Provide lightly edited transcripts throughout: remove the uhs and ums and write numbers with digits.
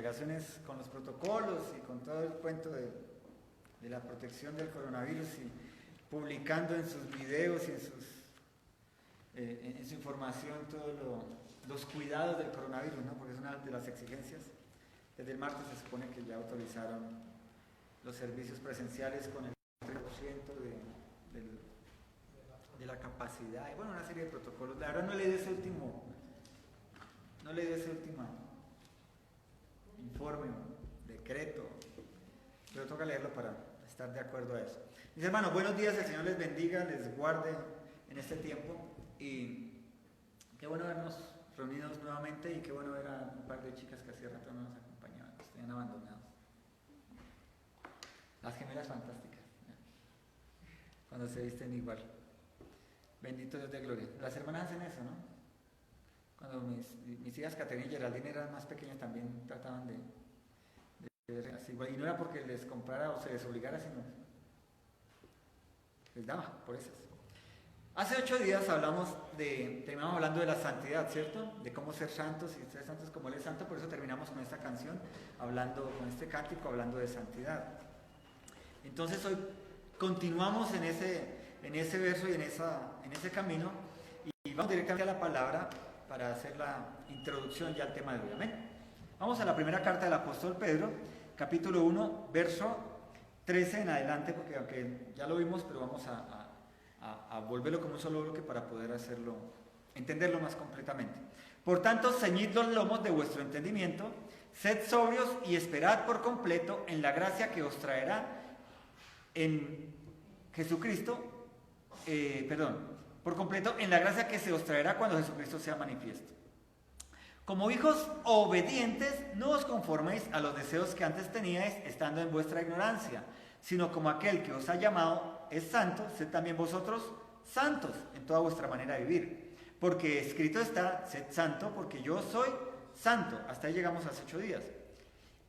congregaciones con los protocolos y con todo el cuento de la protección del coronavirus y publicando en sus videos y en su información todos los cuidados del coronavirus, ¿no? Porque es una de las exigencias. Desde el martes se supone que ya autorizaron los servicios presenciales con el 3% de la capacidad, y bueno, una serie de protocolos. La verdad no leí ese último informe, decreto, pero toca leerlo para estar de acuerdo a eso. Mis hermanos, buenos días, el Señor les bendiga, les guarde en este tiempo, y qué bueno vernos reunidos nuevamente, y qué bueno ver a un par de chicas que hacía rato no nos acompañaban, que estaban abandonados. Las gemelas fantásticas, ¿no? Cuando se visten igual. Bendito Dios de gloria. Las hermanas hacen eso, ¿no? Cuando mis hijas Caterina y Geraldine eran más pequeñas, también trataban de ver así igual. Y no era porque les comprara o se les obligara, sino les daba por esas. Hace 8 días terminamos hablando de la santidad, ¿cierto? De cómo ser santos y ser santos como Él es santo. Por eso terminamos con esta canción, con este cántico, hablando de santidad. Entonces hoy continuamos en ese verso y en ese camino, y vamos directamente a la palabra para hacer la introducción ya al tema de hoy. Amén. Vamos a la primera carta del apóstol Pedro, capítulo 1, verso 13 en adelante, porque aunque ya lo vimos, pero vamos a volverlo como un solo bloque para poder entenderlo más completamente. Por tanto, ceñid los lomos de vuestro entendimiento, sed sobrios y esperad por completo en la gracia que os traerá en Jesucristo, por completo en la gracia que se os traerá cuando Jesucristo sea manifiesto. Como hijos obedientes, no os conforméis a los deseos que antes teníais estando en vuestra ignorancia, sino como aquel que os ha llamado es santo, sed también vosotros santos en toda vuestra manera de vivir. Porque escrito está, sed santo, porque yo soy santo. Hasta ahí llegamos hace 8 días.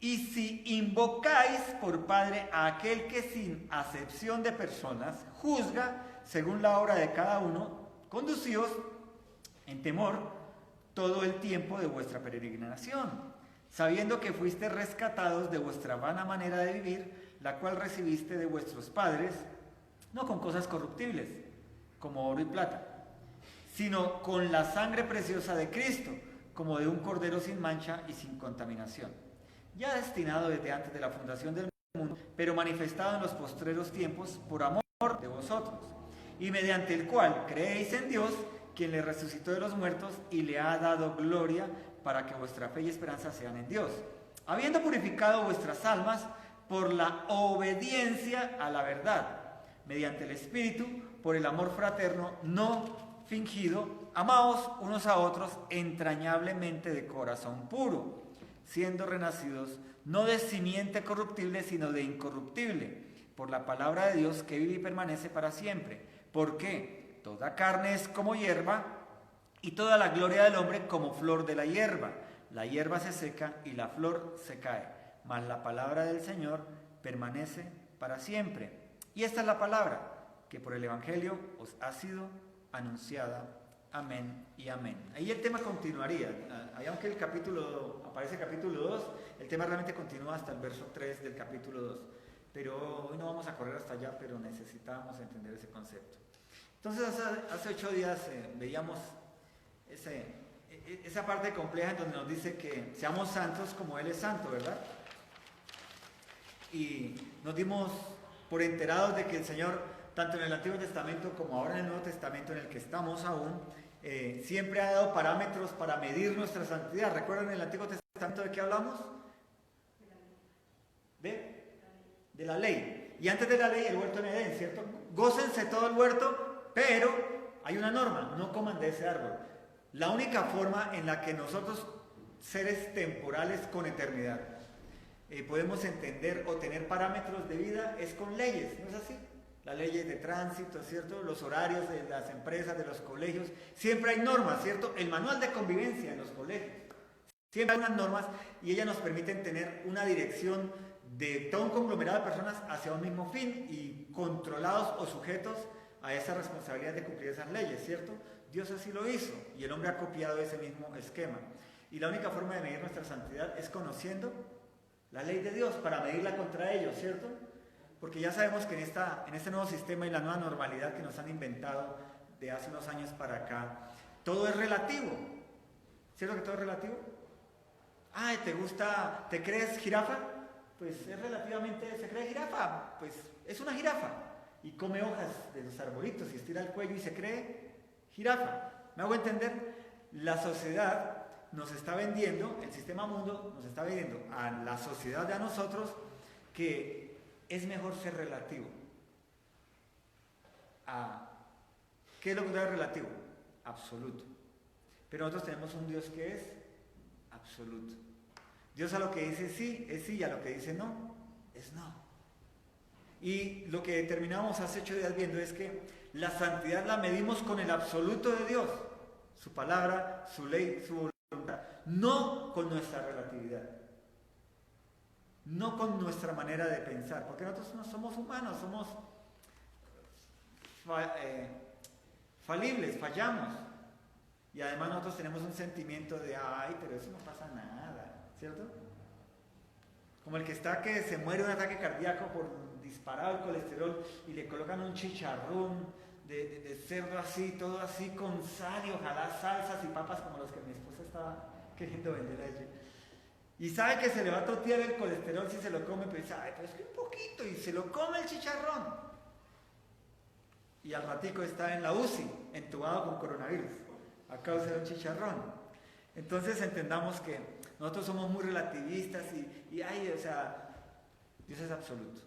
Y si invocáis por Padre a aquel que sin acepción de personas juzga según la obra de cada uno, conducíos en temor todo el tiempo de vuestra peregrinación, sabiendo que fuiste rescatados de vuestra vana manera de vivir, la cual recibiste de vuestros padres, no con cosas corruptibles, como oro y plata, sino con la sangre preciosa de Cristo, como de un cordero sin mancha y sin contaminación, ya destinado desde antes de la fundación del mundo, pero manifestado en los postreros tiempos por amor de vosotros, y mediante el cual creéis en Dios, quien le resucitó de los muertos y le ha dado gloria, para que vuestra fe y esperanza sean en Dios, habiendo purificado vuestras almas por la obediencia a la verdad, mediante el Espíritu, por el amor fraterno no fingido, amaos unos a otros entrañablemente de corazón puro, siendo renacidos no de simiente corruptible, sino de incorruptible, por la palabra de Dios que vive y permanece para siempre. Porque toda carne es como hierba, y toda la gloria del hombre como flor de la hierba. La hierba se seca y la flor se cae, mas la palabra del Señor permanece para siempre. Y esta es la palabra que por el Evangelio os ha sido anunciada. Amén y amén. Ahí el tema continuaría. Ahí, aunque aparece el capítulo 2, el tema realmente continúa hasta el verso 3 del capítulo 2. Pero hoy no vamos a correr hasta allá, pero necesitábamos entender ese concepto. Entonces, hace 8 días veíamos esa parte compleja en donde nos dice que seamos santos como Él es santo, ¿verdad? Y nos dimos por enterados de que el Señor, tanto en el Antiguo Testamento como ahora en el Nuevo Testamento, en el que estamos aún, siempre ha dado parámetros para medir nuestra santidad. ¿Recuerdan en el Antiguo Testamento de qué hablamos? De la ley. Y antes de la ley, el huerto en Edén, ¿cierto? Gócense todo el huerto, pero hay una norma: no coman de ese árbol. La única forma en la que nosotros, seres temporales con eternidad, podemos entender o tener parámetros de vida es con leyes, ¿no es así? Las leyes de tránsito, ¿cierto? Los horarios de las empresas, de los colegios. Siempre hay normas, ¿cierto? El manual de convivencia en los colegios. Siempre hay unas normas y ellas nos permiten tener una dirección de todo un conglomerado de personas hacia un mismo fin y controlados o sujetos a esa responsabilidad de cumplir esas leyes, ¿cierto? Dios así lo hizo y el hombre ha copiado ese mismo esquema. Y la única forma de medir nuestra santidad es conociendo la ley de Dios para medirla contra ellos, ¿cierto? Porque ya sabemos que en este nuevo sistema y la nueva normalidad que nos han inventado de hace unos años para acá, todo es relativo. ¿Cierto que todo es relativo? Ay, ¿te crees jirafa? Pues es relativamente, ¿se cree jirafa? Pues es una jirafa. Y come hojas de los arbolitos y estira el cuello y se cree jirafa. ¿Me hago entender? La sociedad nos está vendiendo, el sistema mundo nos está vendiendo a la sociedad, de a nosotros, que es mejor ser relativo. ¿Qué es lo que es relativo? Absoluto. Pero nosotros tenemos un Dios que es absoluto. Dios a lo que dice sí, es sí, y a lo que dice no, es no. Y lo que terminamos hace 8 días viendo es que la santidad la medimos con el absoluto de Dios, su palabra, su ley, su voluntad, no con nuestra relatividad, no con nuestra manera de pensar, porque nosotros no somos humanos, somos falibles, fallamos. Y además nosotros tenemos un sentimiento de, ay, pero eso no pasa nada, ¿cierto? Como el que se muere de un ataque cardíaco por disparado el colesterol y le colocan un chicharrón de cerdo así, todo así con sal y ojalá salsas y papas como los que mi esposa estaba queriendo vender allí. Y sabe que se le va a totear el colesterol si se lo come, pero dice, ay, pero es que un poquito, y se lo come el chicharrón. Y al ratico está en la UCI, entubado con coronavirus, a causa de un chicharrón. Entonces entendamos que nosotros somos muy relativistas y o sea, Dios es absoluto.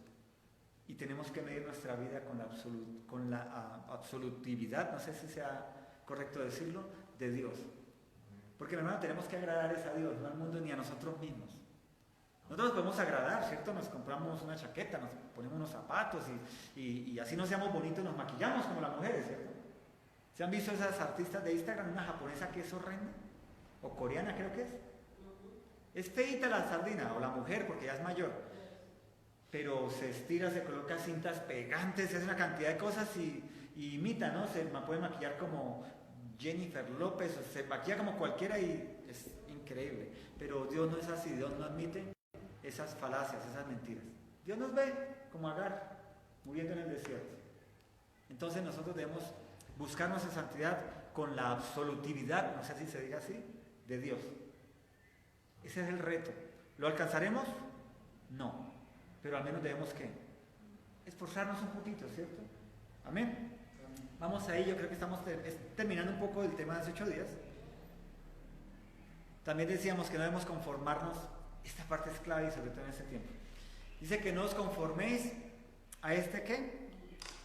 Y tenemos que medir nuestra vida con la absolutividad, no sé si sea correcto decirlo, de Dios. Porque, mi hermano, tenemos que agradar a Dios, no al mundo ni a nosotros mismos. Nosotros nos podemos agradar, ¿cierto? Nos compramos una chaqueta, nos ponemos unos zapatos y así no seamos bonitos, nos maquillamos como las mujeres, ¿cierto? ¿Se han visto esas artistas de Instagram? Una japonesa que es horrenda, o coreana creo que es. Es feita la sardina, o la mujer, porque ya es mayor. Pero se estira, se coloca cintas pegantes, hace una cantidad de cosas y imita, ¿no? Se puede maquillar como Jennifer López, o se maquilla como cualquiera y es increíble. Pero Dios no es así, Dios no admite esas falacias, esas mentiras. Dios nos ve como Agar, muriendo en el desierto. Entonces nosotros debemos buscar nuestra santidad con la absolutividad, no sé si se diga así, de Dios. Ese es el reto. ¿Lo alcanzaremos? No. Pero al menos debemos ¿qué? Esforzarnos un poquito, ¿cierto? Amén. Vamos ahí, yo creo que estamos terminando un poco el tema de hace 8 días. También decíamos que no debemos conformarnos, esta parte es clave y sobre todo en este tiempo. Dice que no os conforméis a este ¿qué?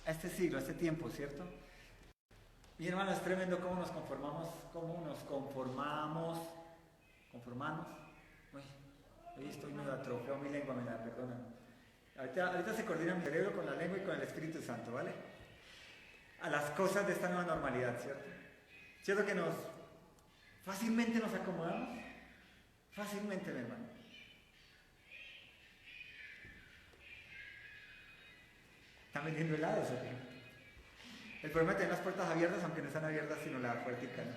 A este siglo, a este tiempo, ¿cierto? Mi hermano, es tremendo cómo nos conformamos. Uy, hoy estoy medio atrofiado mi lengua, me la perdonan. Ahorita se coordina mi cerebro con la lengua y con el Espíritu Santo, ¿vale? A las cosas de esta nueva normalidad, ¿cierto? ¿Cierto que fácilmente nos acomodamos? Fácilmente, mi hermano. ¿Están vendiendo helados o qué? El problema es tener las puertas abiertas, aunque no están abiertas, sino la puertica, ¿no?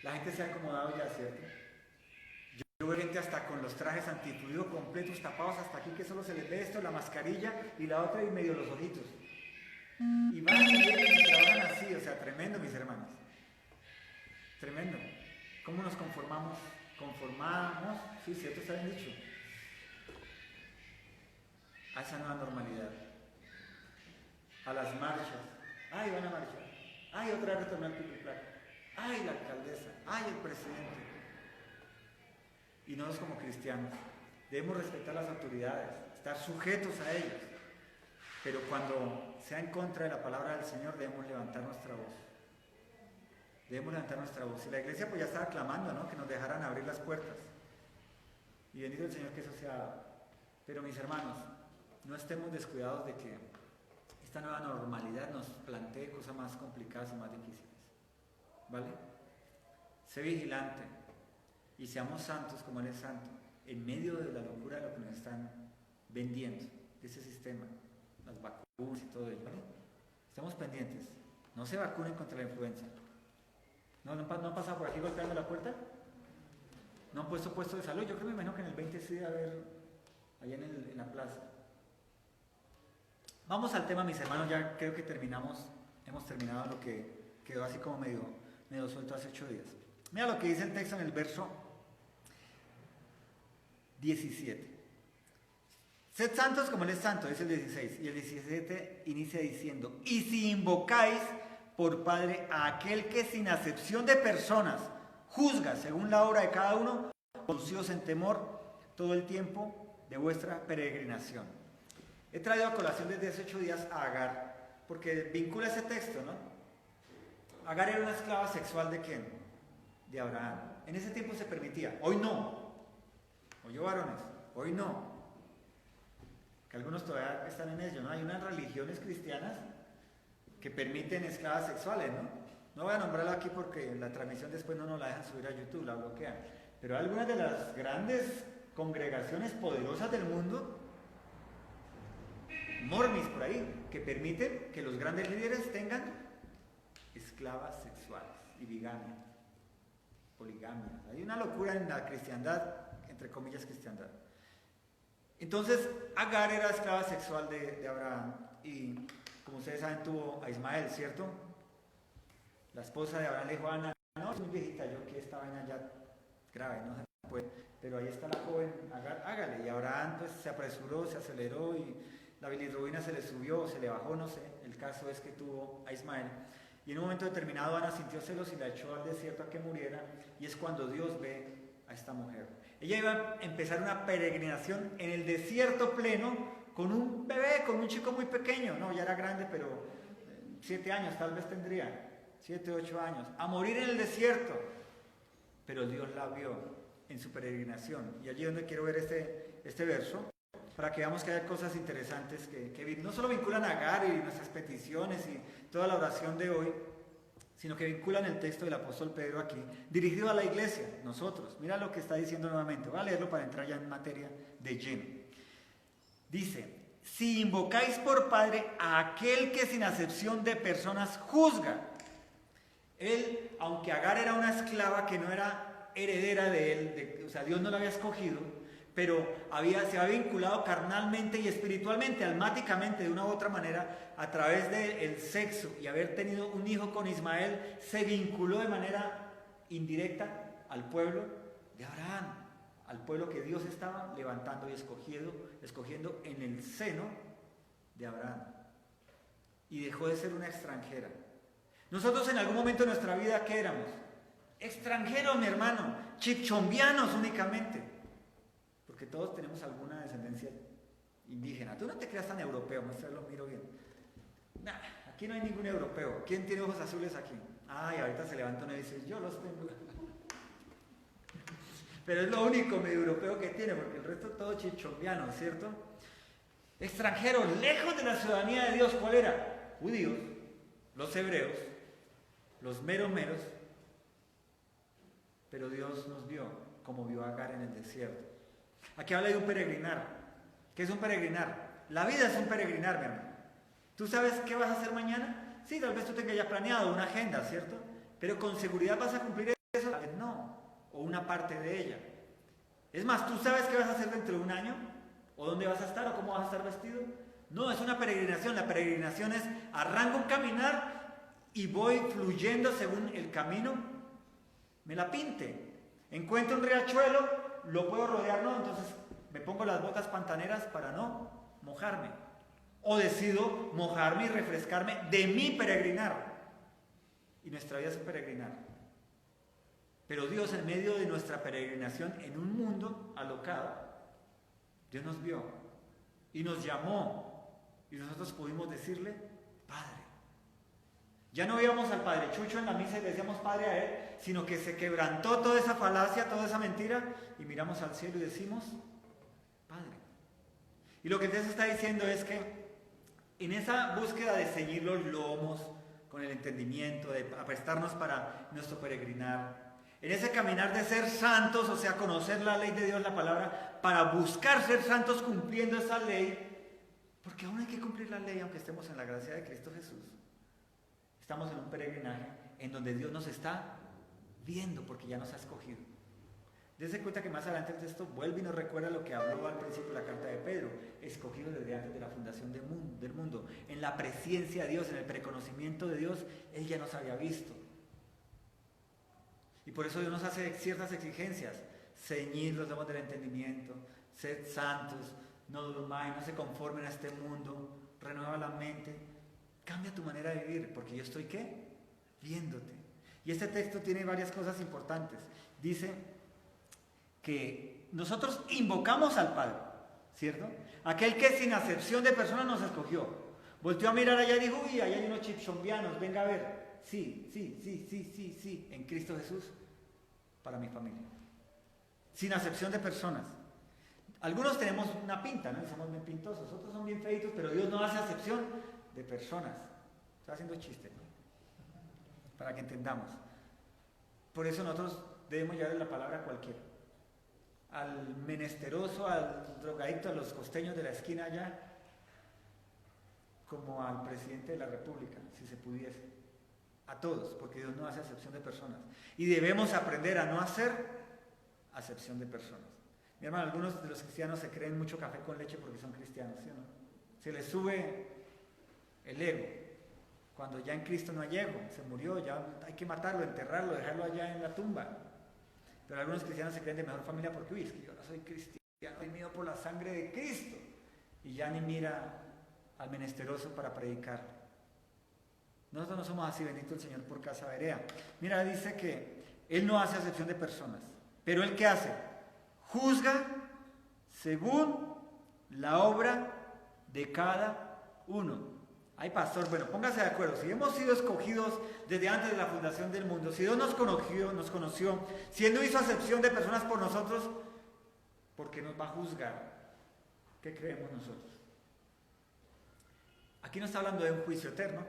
La gente se ha acomodado ya, ¿cierto? Yo veo gente hasta con los trajes antifluido completos, tapados hasta aquí, que solo se les ve esto, la mascarilla, y la otra y medio los ojitos. Y van y vienen y trabajan así, o sea, tremendo, mis hermanos. Tremendo. ¿Cómo nos conformamos? Sí, cierto, está bien dicho. A esa nueva normalidad. A las marchas. Ay, van a marchar. Ay, otra vez retornar el pico y placa. Ay, la alcaldesa. Ay, el presidente. Y nosotros como cristianos debemos respetar las autoridades, estar sujetos a ellas. Pero cuando sea en contra de la palabra del Señor, debemos levantar nuestra voz. Debemos levantar nuestra voz. Y la iglesia pues ya estaba clamando, ¿no? Que nos dejaran abrir las puertas. Y bendito el Señor que eso se haga. Pero mis hermanos, no estemos descuidados de que esta nueva normalidad nos plantee cosas más complicadas y más difíciles. ¿Vale? Sé vigilante y seamos santos como Él es santo, en medio de la locura de lo que nos están vendiendo, de ese sistema, las vacunas y todo ello, ¿vale? Estemos pendientes, no se vacunen contra la influenza. ¿No han pasado por aquí golpeando la puerta? No han puesto de salud. Yo creo, me imagino que en el 20 sí debe haber, allá en la plaza. Vamos al tema, mis hermanos, ya creo que hemos terminado lo que quedó así como medio suelto hace 8 días. Mira lo que dice el texto en el verso 17. Sed santos como Él es santo, es el 16. Y el 17 inicia diciendo: y si invocáis por Padre a aquel que sin acepción de personas juzga según la obra de cada uno, conducíos en temor todo el tiempo de vuestra peregrinación. He traído a colación desde hace 8 días a Agar, porque vincula ese texto, ¿no? Agar era una esclava sexual ¿de quién? De Abraham. En ese tiempo se permitía, hoy no. Oye, varones, hoy no. Que algunos todavía están en ello, ¿no? Hay unas religiones cristianas que permiten esclavas sexuales, ¿no? No voy a nombrarlo aquí porque la transmisión después no nos la dejan subir a YouTube, la bloquean. Pero hay algunas de las grandes congregaciones poderosas del mundo, mormis por ahí, que permiten que los grandes líderes tengan esclavas sexuales y bigamia, poligamia. Hay una locura en la cristiandad, entre comillas cristiandad. Entonces, Agar era esclava sexual de Abraham y, como ustedes saben, tuvo a Ismael, ¿cierto? La esposa de Abraham le dijo a Ana: no, es muy viejita, yo que esta vaina ya grave, no se puede. Pero ahí está la joven, Agar, hágale. Y Abraham pues se apresuró, se aceleró y la bilirrubina se le subió, se le bajó, no sé. El caso es que tuvo a Ismael. Y en un momento determinado Ana sintió celos y la echó al desierto a que muriera. Y es cuando Dios ve a esta mujer. Ella iba a empezar una peregrinación en el desierto pleno con un bebé, con un chico muy pequeño. No, ya era grande, pero 7 años tal vez tendría. 7, 8 años. A morir en el desierto. Pero Dios la vio en su peregrinación. Y allí es donde quiero ver este verso, para que veamos que hay cosas interesantes que no solo vinculan a Agar y nuestras peticiones y toda la oración de hoy, sino que vinculan el texto del apóstol Pedro aquí, dirigido a la iglesia, nosotros. Mira lo que está diciendo nuevamente. Voy a leerlo para entrar ya en materia de lleno. Dice: si invocáis por Padre a aquel que sin acepción de personas juzga. Él, aunque Agar era una esclava que no era heredera de él, o sea, Dios no la había escogido, pero se había vinculado carnalmente y espiritualmente, almáticamente, de una u otra manera, a través del sexo y haber tenido un hijo con Ismael, se vinculó de manera indirecta al pueblo de Abraham, al pueblo que Dios estaba levantando y escogiendo en el seno de Abraham. Y dejó de ser una extranjera. Nosotros en algún momento de nuestra vida, ¿qué éramos? Extranjeros, mi hermano, chipchombianos únicamente. Porque todos tenemos alguna descendencia indígena. Tú no te creas tan europeo, lo miro bien. Nah, aquí no hay ningún europeo. ¿Quién tiene ojos azules aquí? Ay, ahorita se levanta uno y dice: yo los tengo. Pero es lo único medio europeo que tiene, porque el resto todo chipchombiano, ¿cierto? Extranjeros, lejos de la ciudadanía de Dios. ¿Cuál era? Judíos, los hebreos, los meros. Pero Dios nos vio como vio a Agar en el desierto. Aquí habla de un peregrinar. ¿Qué es un peregrinar? La vida es un peregrinar, mi hermano. ¿Tú sabes qué vas a hacer mañana? Sí, tal vez tú tengas ya planeado una agenda, ¿cierto? Pero con seguridad vas a cumplir eso. No, o una parte de ella. Es más, ¿tú sabes qué vas a hacer dentro de un año? ¿O dónde vas a estar? ¿O cómo vas a estar vestido? No, es una peregrinación. La peregrinación es: arranco un caminar y voy fluyendo según el camino me la pinte. Encuentro un riachuelo, lo puedo rodear, ¿no? Entonces me pongo las botas pantaneras para no mojarme. O decido mojarme y refrescarme de mi peregrinar. Y nuestra vida es un peregrinar. Pero Dios, en medio de nuestra peregrinación en un mundo alocado, Dios nos vio y nos llamó. Y nosotros pudimos decirle: Padre. Ya no íbamos al Padre Chucho en la misa y le decíamos Padre a él, sino que se quebrantó toda esa falacia, toda esa mentira, y miramos al cielo y decimos: Padre. Y lo que Dios está diciendo es que en esa búsqueda de ceñir los lomos con el entendimiento, de aprestarnos para nuestro peregrinar, en ese caminar de ser santos, o sea, conocer la ley de Dios, la palabra, para buscar ser santos cumpliendo esa ley, porque aún hay que cumplir la ley aunque estemos en la gracia de Cristo Jesús. Estamos en un peregrinaje en donde Dios nos está viendo porque ya nos ha escogido. Dese cuenta que más adelante el texto vuelve y nos recuerda lo que habló al principio de la carta de Pedro, escogidos desde antes de la fundación del mundo. En la presencia de Dios, en el preconocimiento de Dios, Él ya nos había visto. Y por eso Dios nos hace ciertas exigencias. Ceñid los lomos del entendimiento, sed santos, no durmáis, no se conformen a este mundo, renueva la mente, cambia tu manera de vivir, porque yo estoy, ¿qué? Viéndote. Y este texto tiene varias cosas importantes. Dice que nosotros invocamos al Padre, ¿cierto? Aquel que sin acepción de personas nos escogió. Volteó a mirar allá y dijo, uy, allá hay unos chipchombianos, venga a ver. Sí, en Cristo Jesús, para mi familia. Sin acepción de personas. Algunos tenemos una pinta, ¿no? Somos bien pintosos, otros son bien feitos, pero Dios no hace acepción de personas. Estoy haciendo chiste, ¿no? Para que entendamos. Por eso nosotros debemos llevarle la palabra a cualquiera. Al menesteroso, al drogadicto, a los costeños de la esquina allá, como al presidente de la República, si se pudiese. A todos, porque Dios no hace acepción de personas. Y debemos aprender a no hacer acepción de personas. Mi hermano, algunos de los cristianos se creen mucho café con leche porque son cristianos, ¿sí o no? Se les sube el ego. Cuando ya en Cristo no hay ego, se murió, ya hay que matarlo, enterrarlo, dejarlo allá en la tumba. Pero algunos cristianos se creen de mejor familia porque, uy, es que yo no soy cristiano, redimido por la sangre de Cristo. Y ya ni mira al menesteroso para predicar. Nosotros no somos así, bendito el Señor por Casa Berea. Mira, dice que Él no hace acepción de personas, pero Él ¿qué hace? Juzga según la obra de cada uno. Ay, pastor, bueno, póngase de acuerdo. Si hemos sido escogidos desde antes de la fundación del mundo, si Dios nos conoció, si Él no hizo acepción de personas por nosotros, ¿por qué nos va a juzgar? ¿Qué creemos nosotros? Aquí no está hablando de un juicio eterno.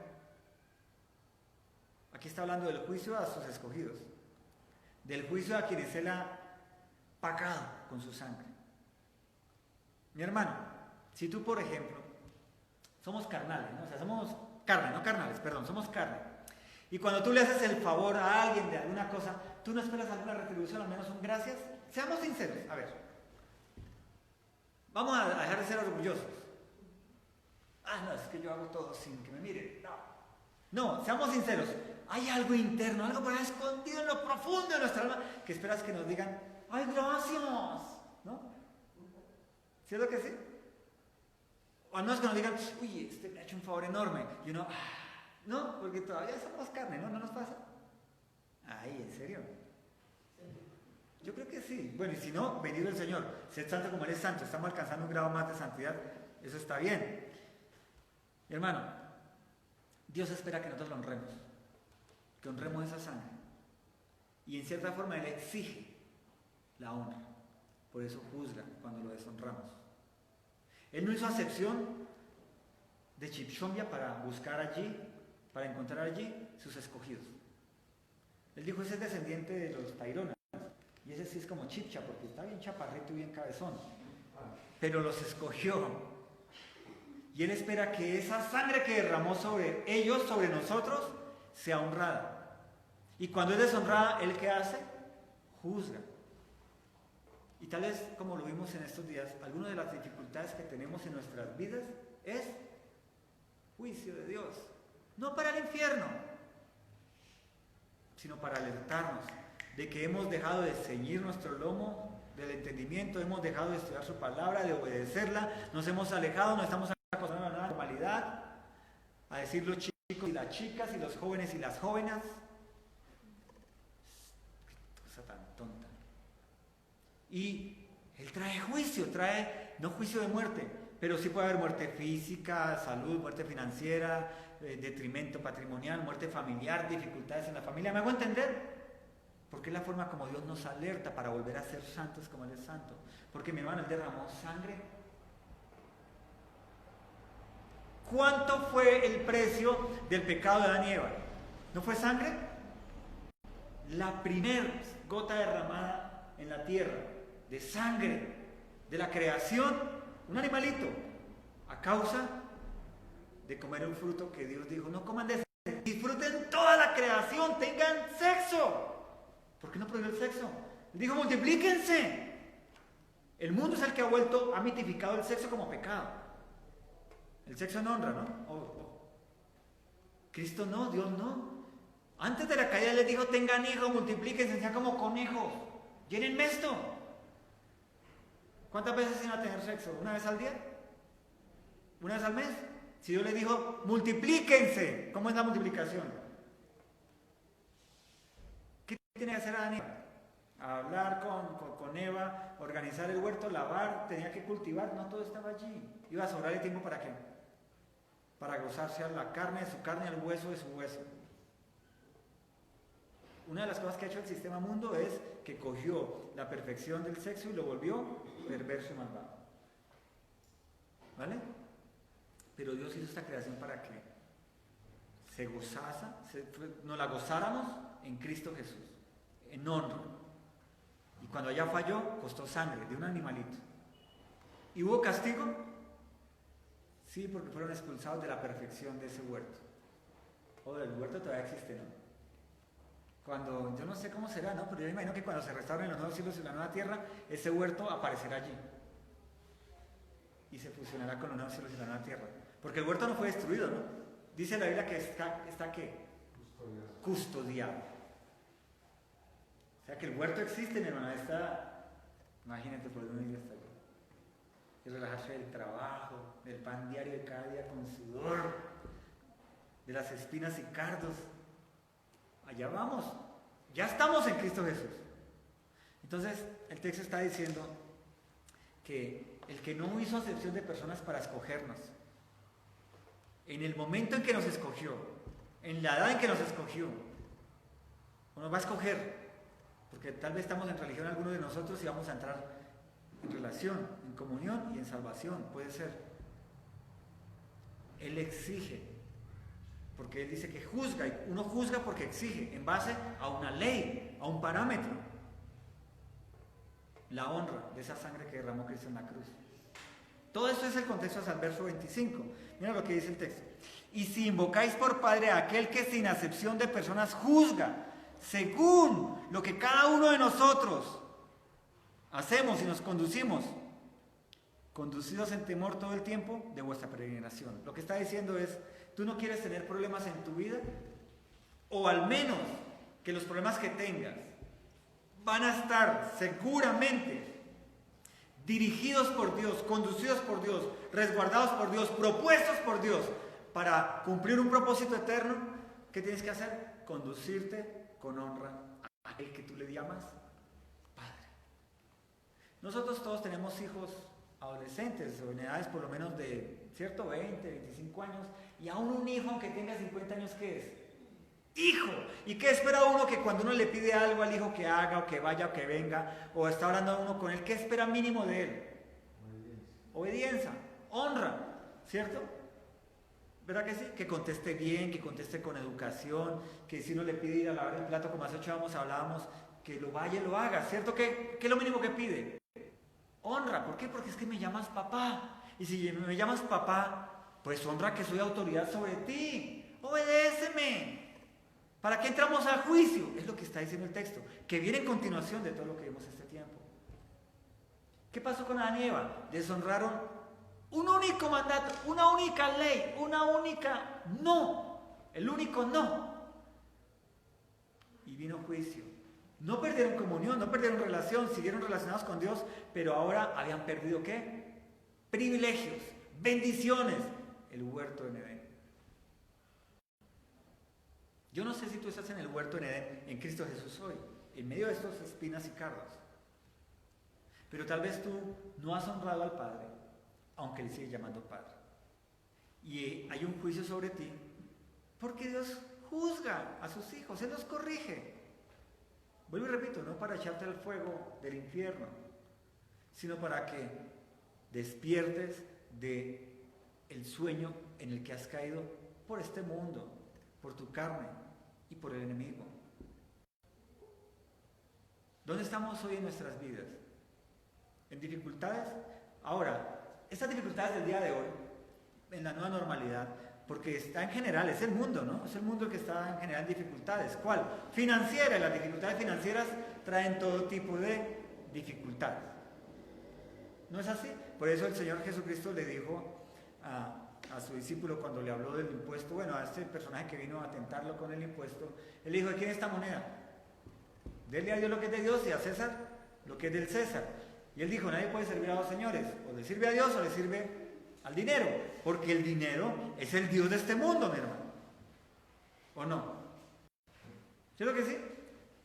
Aquí está hablando del juicio a sus escogidos, del juicio a quienes Él ha pagado con su sangre. Mi hermano, si tú, por ejemplo, somos carnales, ¿no? O sea, somos carne, no carnales, perdón, somos carne. Y cuando tú le haces el favor a alguien de alguna cosa, ¿tú no esperas alguna retribución, al menos un gracias? Seamos sinceros, a ver. Vamos a dejar de ser orgullosos. Ah, no, es que yo hago todo sin que me miren. No, seamos sinceros. Hay algo interno, algo por ahí escondido en lo profundo de nuestra alma que esperas que nos digan, ¡ay, gracias! ¿No? ¿Cierto que sí? O al menos que nos digan, uy, este me ha hecho un favor enorme. Y uno, no, porque todavía somos carne, ¿no? ¿No nos pasa? Ay, ¿en serio? Yo creo que sí. Bueno, y si no, bendito el Señor. Sed santo como Él es santo. Estamos alcanzando un grado más de santidad. Eso está bien. Mi hermano, Dios espera que nosotros lo honremos. Que honremos esa sangre. Y en cierta forma Él exige la honra. Por eso juzga cuando lo deshonramos. Él no hizo acepción de chipchombia para buscar allí, para encontrar allí sus escogidos. Él dijo, ese es descendiente de los Taironas. Y ese sí es como chipcha, porque está bien chaparrito y bien cabezón. Pero los escogió. Y Él espera que esa sangre que derramó sobre ellos, sobre nosotros, sea honrada. Y cuando es deshonrada, ¿Él qué hace? Juzga. Y tal vez, como lo vimos en estos días, alguna de las dificultades que tenemos en nuestras vidas es juicio de Dios. No para el infierno, sino para alertarnos de que hemos dejado de ceñir nuestro lomo del entendimiento, hemos dejado de estudiar su palabra, de obedecerla, nos hemos alejado, nos estamos acostumbrando a la normalidad, a decir los chicos y las chicas, y los jóvenes y las jóvenes. Qué cosa tan tonta. Y Él trae juicio, trae no juicio de muerte, pero sí puede haber muerte física, salud, muerte financiera, detrimento patrimonial, muerte familiar, dificultades en la familia. ¿Me hago entender? Porque es la forma como Dios nos alerta para volver a ser santos como Él es santo. Porque mi hermano, Él derramó sangre. ¿Cuánto fue el precio del pecado de Adán y Eva? ¿No fue sangre? La primera gota derramada en la tierra de sangre de la creación, un animalito, a causa de comer un fruto que Dios dijo, no coman de ese, disfruten toda la creación, tengan sexo. ¿Por qué no prohibió el sexo? Dijo, multiplíquense. El mundo es el que ha mitificado el sexo como pecado. El sexo no honra, ¿no? Cristo no, Dios no. Antes de la caída les dijo, tengan hijos, multiplíquense, sean como conejos. Llénenme esto. ¿Cuántas veces iban a tener sexo? ¿Una vez al día? ¿Una vez al mes? Si Dios les dijo, multiplíquense. ¿Cómo es la multiplicación? ¿Qué tiene que hacer Adán y Eva? Hablar con Eva, organizar el huerto, lavar, tenía que cultivar, no todo estaba allí. Iba a sobrar el tiempo ¿para qué? Para gozarse a la carne de su carne, al hueso de su hueso. Una de las cosas que ha hecho el sistema mundo es que cogió la perfección del sexo y lo volvió perverso y malvado. ¿Vale? Pero Dios hizo esta creación para que nos la gozáramos en Cristo Jesús, en honra. Y cuando allá falló, costó sangre de un animalito. ¿Y hubo castigo? Sí, porque fueron expulsados de la perfección de ese huerto. O del huerto todavía existe, ¿no? Cuando, yo no sé cómo será, ¿no? Pero yo me imagino que cuando se restauren los nuevos cielos y la nueva tierra, ese huerto aparecerá allí. Y se fusionará con los nuevos cielos y la nueva tierra. Porque el huerto no fue destruido, ¿no? Dice la Biblia que está ¿qué? Custodiado. O sea que el huerto existe, mi hermana, imagínate por dónde vive hasta allá. Es relajarse del trabajo, del pan diario de cada día con sudor, de las espinas y cardos. Allá vamos, ya estamos en Cristo Jesús. Entonces, el texto está diciendo que el que no hizo acepción de personas para escogernos, en el momento en que nos escogió, en la edad en que nos escogió, o nos va a escoger, porque tal vez estamos en religión algunos de nosotros y vamos a entrar en relación, en comunión y en salvación, puede ser. Él exige, porque Él dice que juzga, y uno juzga porque exige, en base a una ley, a un parámetro. La honra de esa sangre que derramó Cristo en la cruz. Todo esto es el contexto hasta el verso 25. Mira lo que dice el texto. Y si invocáis por Padre a aquel que sin acepción de personas juzga, según lo que cada uno de nosotros hacemos y nos conducimos, conducidos en temor todo el tiempo de vuestra peregrinación. Lo que está diciendo es, tú no quieres tener problemas en tu vida, o al menos que los problemas que tengas van a estar seguramente dirigidos por Dios, conducidos por Dios, resguardados por Dios, propuestos por Dios para cumplir un propósito eterno. ¿Qué tienes que hacer? Conducirte con honra a aquel que tú le llamas Padre. Nosotros todos tenemos hijos adolescentes o en edades por lo menos de, ¿cierto? 20, 25 años, y aún un hijo aunque tenga 50 años, ¿qué es? Hijo. ¿Y qué espera uno que cuando uno le pide algo al hijo que haga o que vaya o que venga o está hablando uno con él, qué espera mínimo de él? Obediencia, honra, ¿cierto? ¿Verdad que sí? Que conteste bien, que conteste con educación, que si uno le pide ir a lavar el plato como hace 8 años hablábamos, que lo vaya y lo haga, ¿cierto? ¿Qué es lo mínimo que pide? Honra. ¿Por qué? Porque es que me llamas papá, y si me llamas papá, pues honra que soy autoridad sobre ti, obedéceme. ¿Para qué entramos al juicio? Es lo que está diciendo el texto, que viene en continuación de todo lo que vimos este tiempo. ¿Qué pasó con Adán y Eva? Deshonraron un único mandato, una única ley, una única no, el único no. Y vino juicio. No perdieron comunión, no perdieron relación, siguieron relacionados con Dios, pero ahora habían perdido ¿qué? Privilegios, bendiciones, el huerto en Edén. Yo no sé si tú estás en el huerto en Edén, en Cristo Jesús hoy, en medio de estos espinas y cardos. Pero tal vez tú no has honrado al Padre, aunque le sigues llamando Padre. Y hay un juicio sobre ti, porque Dios juzga a sus hijos, Él los corrige. Vuelvo y repito, no para echarte al fuego del infierno, sino para que despiertes del sueño en el que has caído por este mundo, por tu carne y por el enemigo. ¿Dónde estamos hoy en nuestras vidas? ¿En dificultades? Ahora, estas dificultades del día de hoy, en la nueva normalidad, porque está en general, es el mundo, ¿no? Es el mundo el que está en general en dificultades. ¿Cuál? Financiera, y las dificultades financieras traen todo tipo de dificultades. ¿No es así? Por eso el Señor Jesucristo le dijo a su discípulo cuando le habló del impuesto, bueno, a este personaje que vino a tentarlo con el impuesto, él dijo: ¿de quién es esta moneda? Dele a Dios lo que es de Dios y a César lo que es del César. Y él dijo: nadie puede servir a dos señores, o le sirve a Dios o le sirve al dinero, porque el dinero es el Dios de este mundo, mi hermano. ¿O no? ¿Sí lo que sí?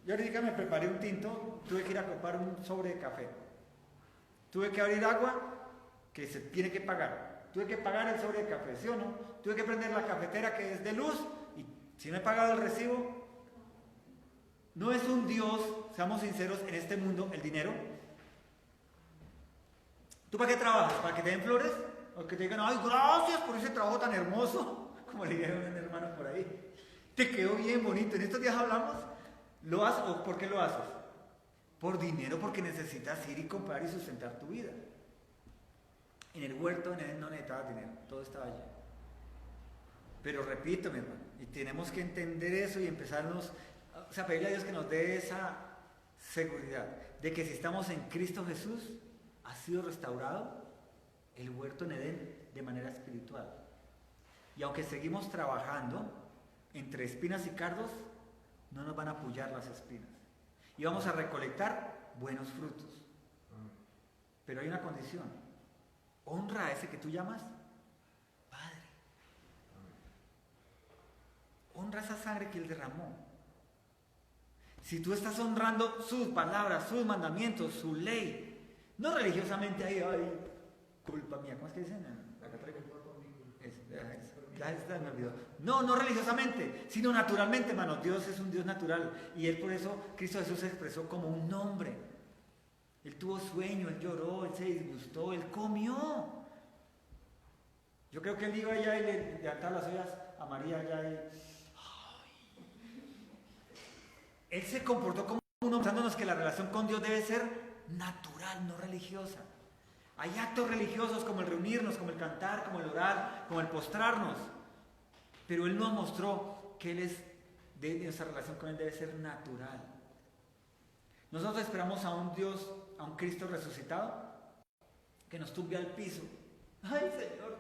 Yo ahorita me preparé un tinto, tuve que ir a comprar un sobre de café. Tuve que abrir agua que se tiene que pagar. Tuve que pagar el sobre de café, ¿sí o no? Tuve que prender la cafetera que es de luz y si no he pagado el recibo, no es un Dios, seamos sinceros, en este mundo, el dinero. ¿Tú para qué trabajas? ¿Para que te den flores? ¿O que te digan: ay, gracias por ese trabajo tan hermoso? Como le dijeron a un hermano por ahí. Te quedó bien bonito. En estos días hablamos, ¿lo haces o por qué lo haces? Por dinero, porque necesitas ir y comprar y sustentar tu vida. En el huerto no necesitabas dinero, todo estaba allí. Pero repito, mi hermano, y tenemos que entender eso y empezarnos, o sea, pedirle a Dios que nos dé esa seguridad de que si estamos en Cristo Jesús, ha sido restaurado el huerto en Edén de manera espiritual. Y aunque seguimos trabajando entre espinas y cardos, no nos van a apoyar las espinas. Y vamos a recolectar buenos frutos. Pero hay una condición: honra a ese que tú llamas Padre. Honra esa sangre que Él derramó. Si tú estás honrando sus palabras, sus mandamientos, su ley, no religiosamente, ay, culpa mía, ¿cómo es que dicen? Me olvidó. No religiosamente, sino naturalmente, hermano. Dios es un Dios natural y Él, por eso Cristo Jesús se expresó como un hombre. Él tuvo sueño, Él lloró, Él se disgustó, Él comió. Yo creo que Él iba allá y le levantaba las ollas a María allá y... Él se comportó como un hombre, mostrándonos que la relación con Dios debe ser natural, no religiosa. Hay actos religiosos como el reunirnos, como el cantar, como el orar, como el postrarnos. Pero Él nos mostró que nuestra relación con Él debe ser natural. Nosotros esperamos a un Dios, a un Cristo resucitado, que nos tumbe al piso. Ay, Señor,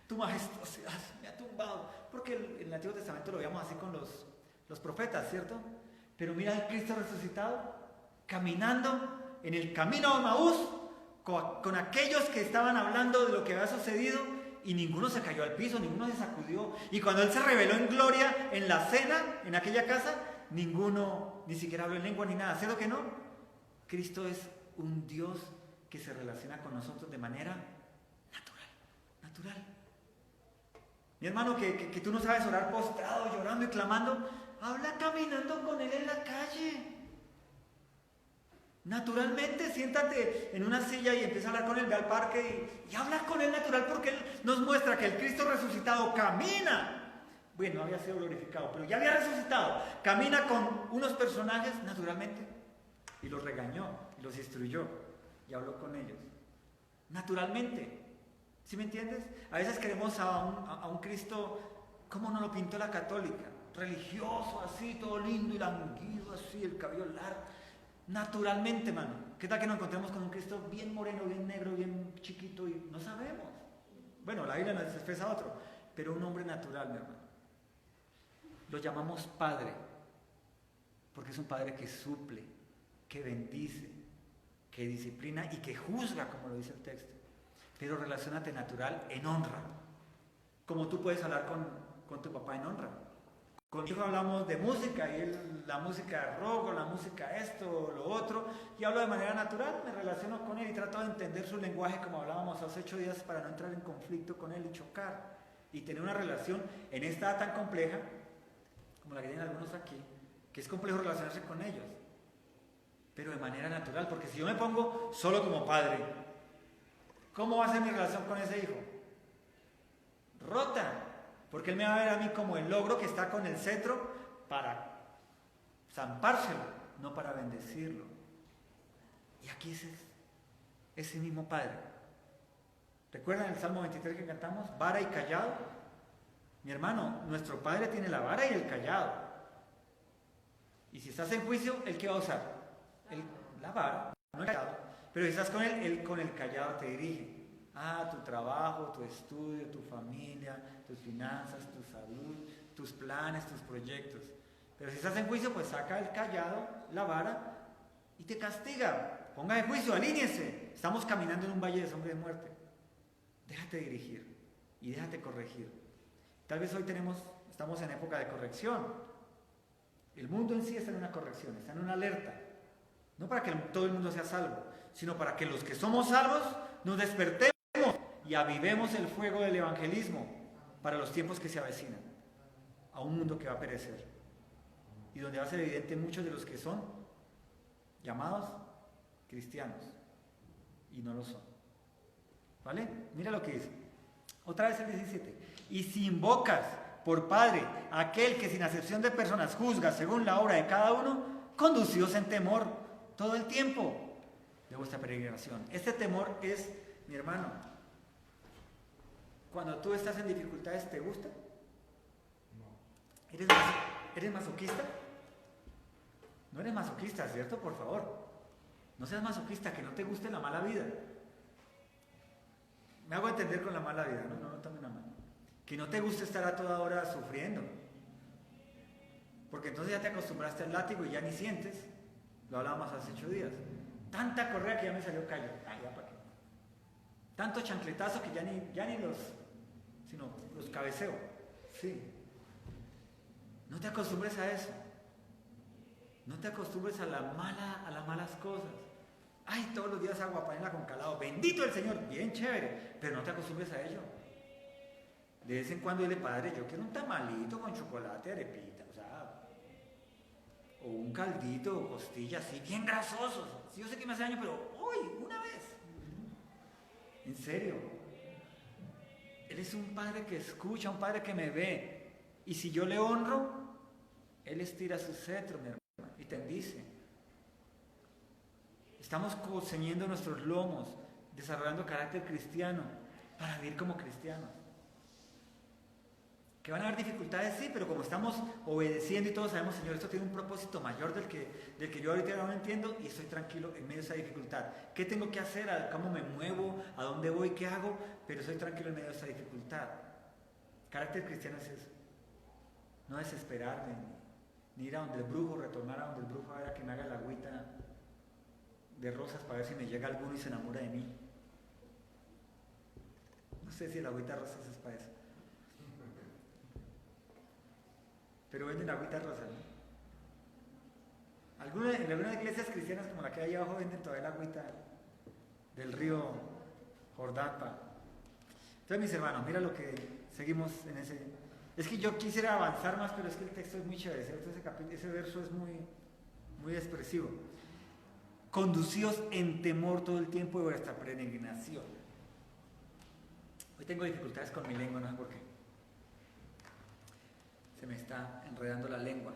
tu majestuosidad me ha tumbado. Porque en el Antiguo Testamento lo veíamos así con los profetas, ¿cierto? Pero mira al Cristo resucitado, caminando en el camino a Maús, con aquellos que estaban hablando de lo que había sucedido, y ninguno se cayó al piso, ninguno se sacudió. Y cuando Él se reveló en gloria en la cena, en aquella casa, ninguno ni siquiera habló en lengua ni nada. ¿Cierto que no? Cristo es un Dios que se relaciona con nosotros de manera natural. Mi hermano, que tú no sabes orar postrado, llorando y clamando, habla caminando con Él en la calle. Naturalmente, siéntate en una silla y empieza a hablar con Él, ve al parque y habla con Él natural, porque Él nos muestra que el Cristo resucitado camina. Bueno, había sido glorificado, pero ya había resucitado. Camina con unos personajes naturalmente y los regañó y los instruyó y habló con ellos. Naturalmente. ¿Sí me entiendes? A veces queremos a un Cristo como nos lo pintó la católica, religioso, así, todo lindo y languido, así, el cabello largo. Naturalmente, mano. ¿Qué tal que nos encontremos con un Cristo bien moreno, bien negro, bien chiquito y no sabemos? Bueno, la Biblia nos expresa otro, pero un hombre natural, mi hermano. Lo llamamos Padre, porque es un Padre que suple, que bendice, que disciplina y que juzga, como lo dice el texto. Pero relaciónate natural en honra, como tú puedes hablar con tu papá en honra. Con mi hijo hablamos de música y él, la música rock, o la música esto, o lo otro, y hablo de manera natural, me relaciono con él y trato de entender su lenguaje como hablábamos hace 8 días para no entrar en conflicto con él y chocar y tener una relación en esta edad tan compleja como la que tienen algunos aquí, que es complejo relacionarse con ellos, pero de manera natural, porque si yo me pongo solo como padre, ¿cómo va a ser mi relación con ese hijo? Rota. Porque él me va a ver a mí como el logro que está con el cetro para zampárselo, no para bendecirlo. Y aquí es ese mismo Padre. ¿Recuerdan el Salmo 23 que cantamos? Vara y callado Mi hermano, nuestro Padre tiene la vara y el callado. Y si estás en juicio, ¿el qué va a usar? La vara, no el callado. Pero si estás con él con el callado te dirige. Tu trabajo, tu estudio, tu familia, tus finanzas, tu salud, tus planes, tus proyectos. Pero si estás en juicio, pues saca el callado, la vara, y te castiga. Ponga en juicio, alíñese. Estamos caminando en un valle de sombra y de muerte. Déjate dirigir y déjate corregir. Tal vez hoy estamos en época de corrección. El mundo en sí está en una corrección, está en una alerta. No para que todo el mundo sea salvo, sino para que los que somos salvos nos despertemos y avivemos el fuego del evangelismo para los tiempos que se avecinan, a un mundo que va a perecer y donde va a ser evidente muchos de los que son llamados cristianos y no lo son. ¿Vale? Mira lo que dice. Otra vez el 17. Y si invocas por Padre a aquel que sin acepción de personas juzga según la obra de cada uno, conducidos en temor todo el tiempo de vuestra peregrinación. Este temor es, mi hermano, cuando tú estás en dificultades, ¿te gusta? No. ¿Eres masoquista? No eres masoquista, ¿cierto? Por favor. No seas masoquista, que no te guste la mala vida. Me hago entender con la mala vida, no tomen la mano. Que no te guste estar a toda hora sufriendo. Porque entonces ya te acostumbraste al látigo y ya ni sientes. Lo hablábamos hace 8 días. Tanta correa que ya me salió callo. Ya para qué. Tanto chancletazo que ya ni los cabeceo. Sí. No te acostumbres a eso. No te acostumbres a las malas cosas. Ay, todos los días agua panela con calado. Bendito el Señor, bien chévere. Pero no te acostumbres a ello. De vez en cuando dile, Padre, yo quiero un tamalito con chocolate, arepita, o un caldito, o costilla así, bien grasosos. Sí, yo sé que me hace daño, pero hoy, una vez. En serio. Él es un Padre que escucha, un Padre que me ve. Y si yo le honro, Él estira su cetro, mi hermano, y te bendice. Estamos ceñiendo nuestros lomos, desarrollando carácter cristiano, para vivir como cristianos. Que van a haber dificultades, sí, pero como estamos obedeciendo y todos sabemos, Señor, esto tiene un propósito mayor del que yo ahorita no entiendo, y estoy tranquilo en medio de esa dificultad. ¿Qué tengo que hacer? ¿Cómo me muevo? ¿A dónde voy? ¿Qué hago? Pero estoy tranquilo en medio de esa dificultad. Carácter cristiano es eso. No desesperarme, ni ir a donde el brujo, retornar a donde el brujo a ver a que me haga la agüita de rosas para ver si me llega alguno y se enamora de mí. No sé si el agüita de rosas es para eso. Pero venden agüita rosa, ¿no? En algunas iglesias cristianas como la que hay abajo venden todavía la agüita del río Jordán. Entonces, mis hermanos, mira lo que seguimos en ese. Es que yo quisiera avanzar más, pero es que el texto es muy chévere, ¿cierto? Ese verso es muy, muy expresivo. Conducidos en temor todo el tiempo de vuestra peregrinación. Hoy tengo dificultades con mi lengua, no sé por qué. Se me está enredando la lengua.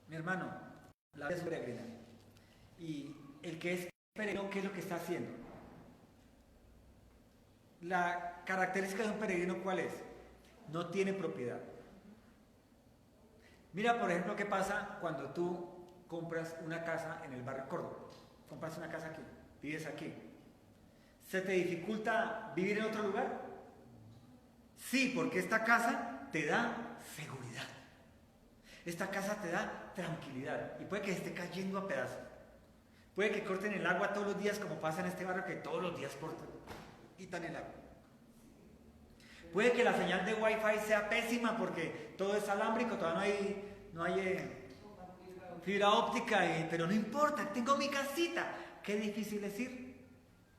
Mi hermano, la vida es peregrina. Y el que es peregrino, ¿qué es lo que está haciendo? La característica de un peregrino, ¿cuál es? No tiene propiedad. Mira, por ejemplo, qué pasa cuando tú compras una casa en el barrio Córdoba. Compras una casa aquí, vives aquí. ¿Se te dificulta vivir en otro lugar? Sí, porque esta casa te da seguridad. Esta casa te da tranquilidad y puede que esté cayendo a pedazos. Puede que corten el agua todos los días, como pasa en este barrio, que todos los días quitan el agua. Puede que la señal de Wi-Fi sea pésima porque todo es alámbrico, todavía no hay fibra óptica, pero no importa, tengo mi casita. Qué difícil es ir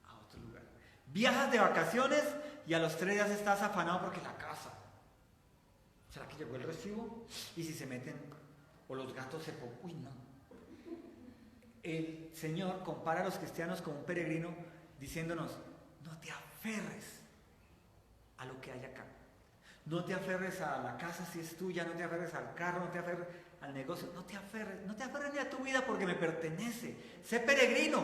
a otro lugar. Viajas de vacaciones y a los 3 días estás afanado porque la casa. ¿Será que llegó el recibo? Y si se meten, o los gatos se ponen. Uy, no. El Señor compara a los cristianos con un peregrino diciéndonos, no te aferres a lo que hay acá. No te aferres a la casa si es tuya, no te aferres al carro, no te aferres al negocio, no te aferres ni a tu vida porque me pertenece. Sé peregrino,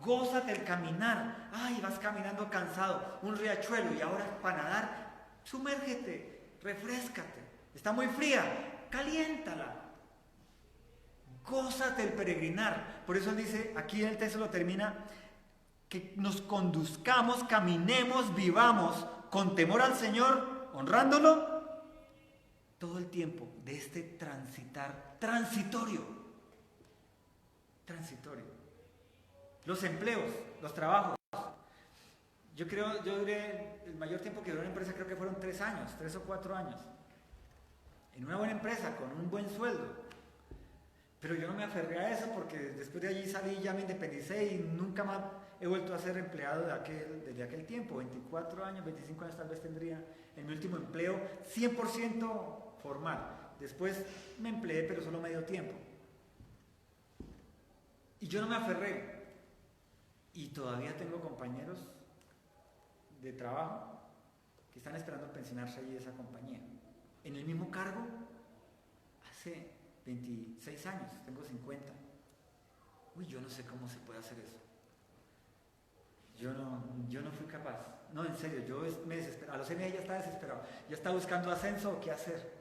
gózate el caminar. Ay, vas caminando cansado, un riachuelo y ahora para nadar, sumérgete. refréscate. Está muy fría, caliéntala. Gózate el peregrinar. Por eso él dice, aquí el texto lo termina, que nos conduzcamos, caminemos, vivamos con temor al Señor, honrándolo todo el tiempo de este transitar transitorio. Los empleos, los trabajos. Yo duré, el mayor tiempo que duré en una empresa creo que fueron 3 años, 3 o 4 años. En una buena empresa, con un buen sueldo. Pero yo no me aferré a eso porque después de allí salí, ya me independicé y nunca más he vuelto a ser empleado desde aquel tiempo. 24 años, 25 años tal vez tendría en mi último empleo 100% formal. Después me empleé, pero solo medio tiempo. Y yo no me aferré. Y todavía tengo compañeros de trabajo que están esperando pensionarse allí de esa compañía. En el mismo cargo, hace 26 años, tengo 50. Uy, yo no sé cómo se puede hacer eso. Yo no fui capaz. No, en serio, yo me desesperé. A los 6 meses ya estaba desesperado. Ya estaba buscando ascenso o qué hacer.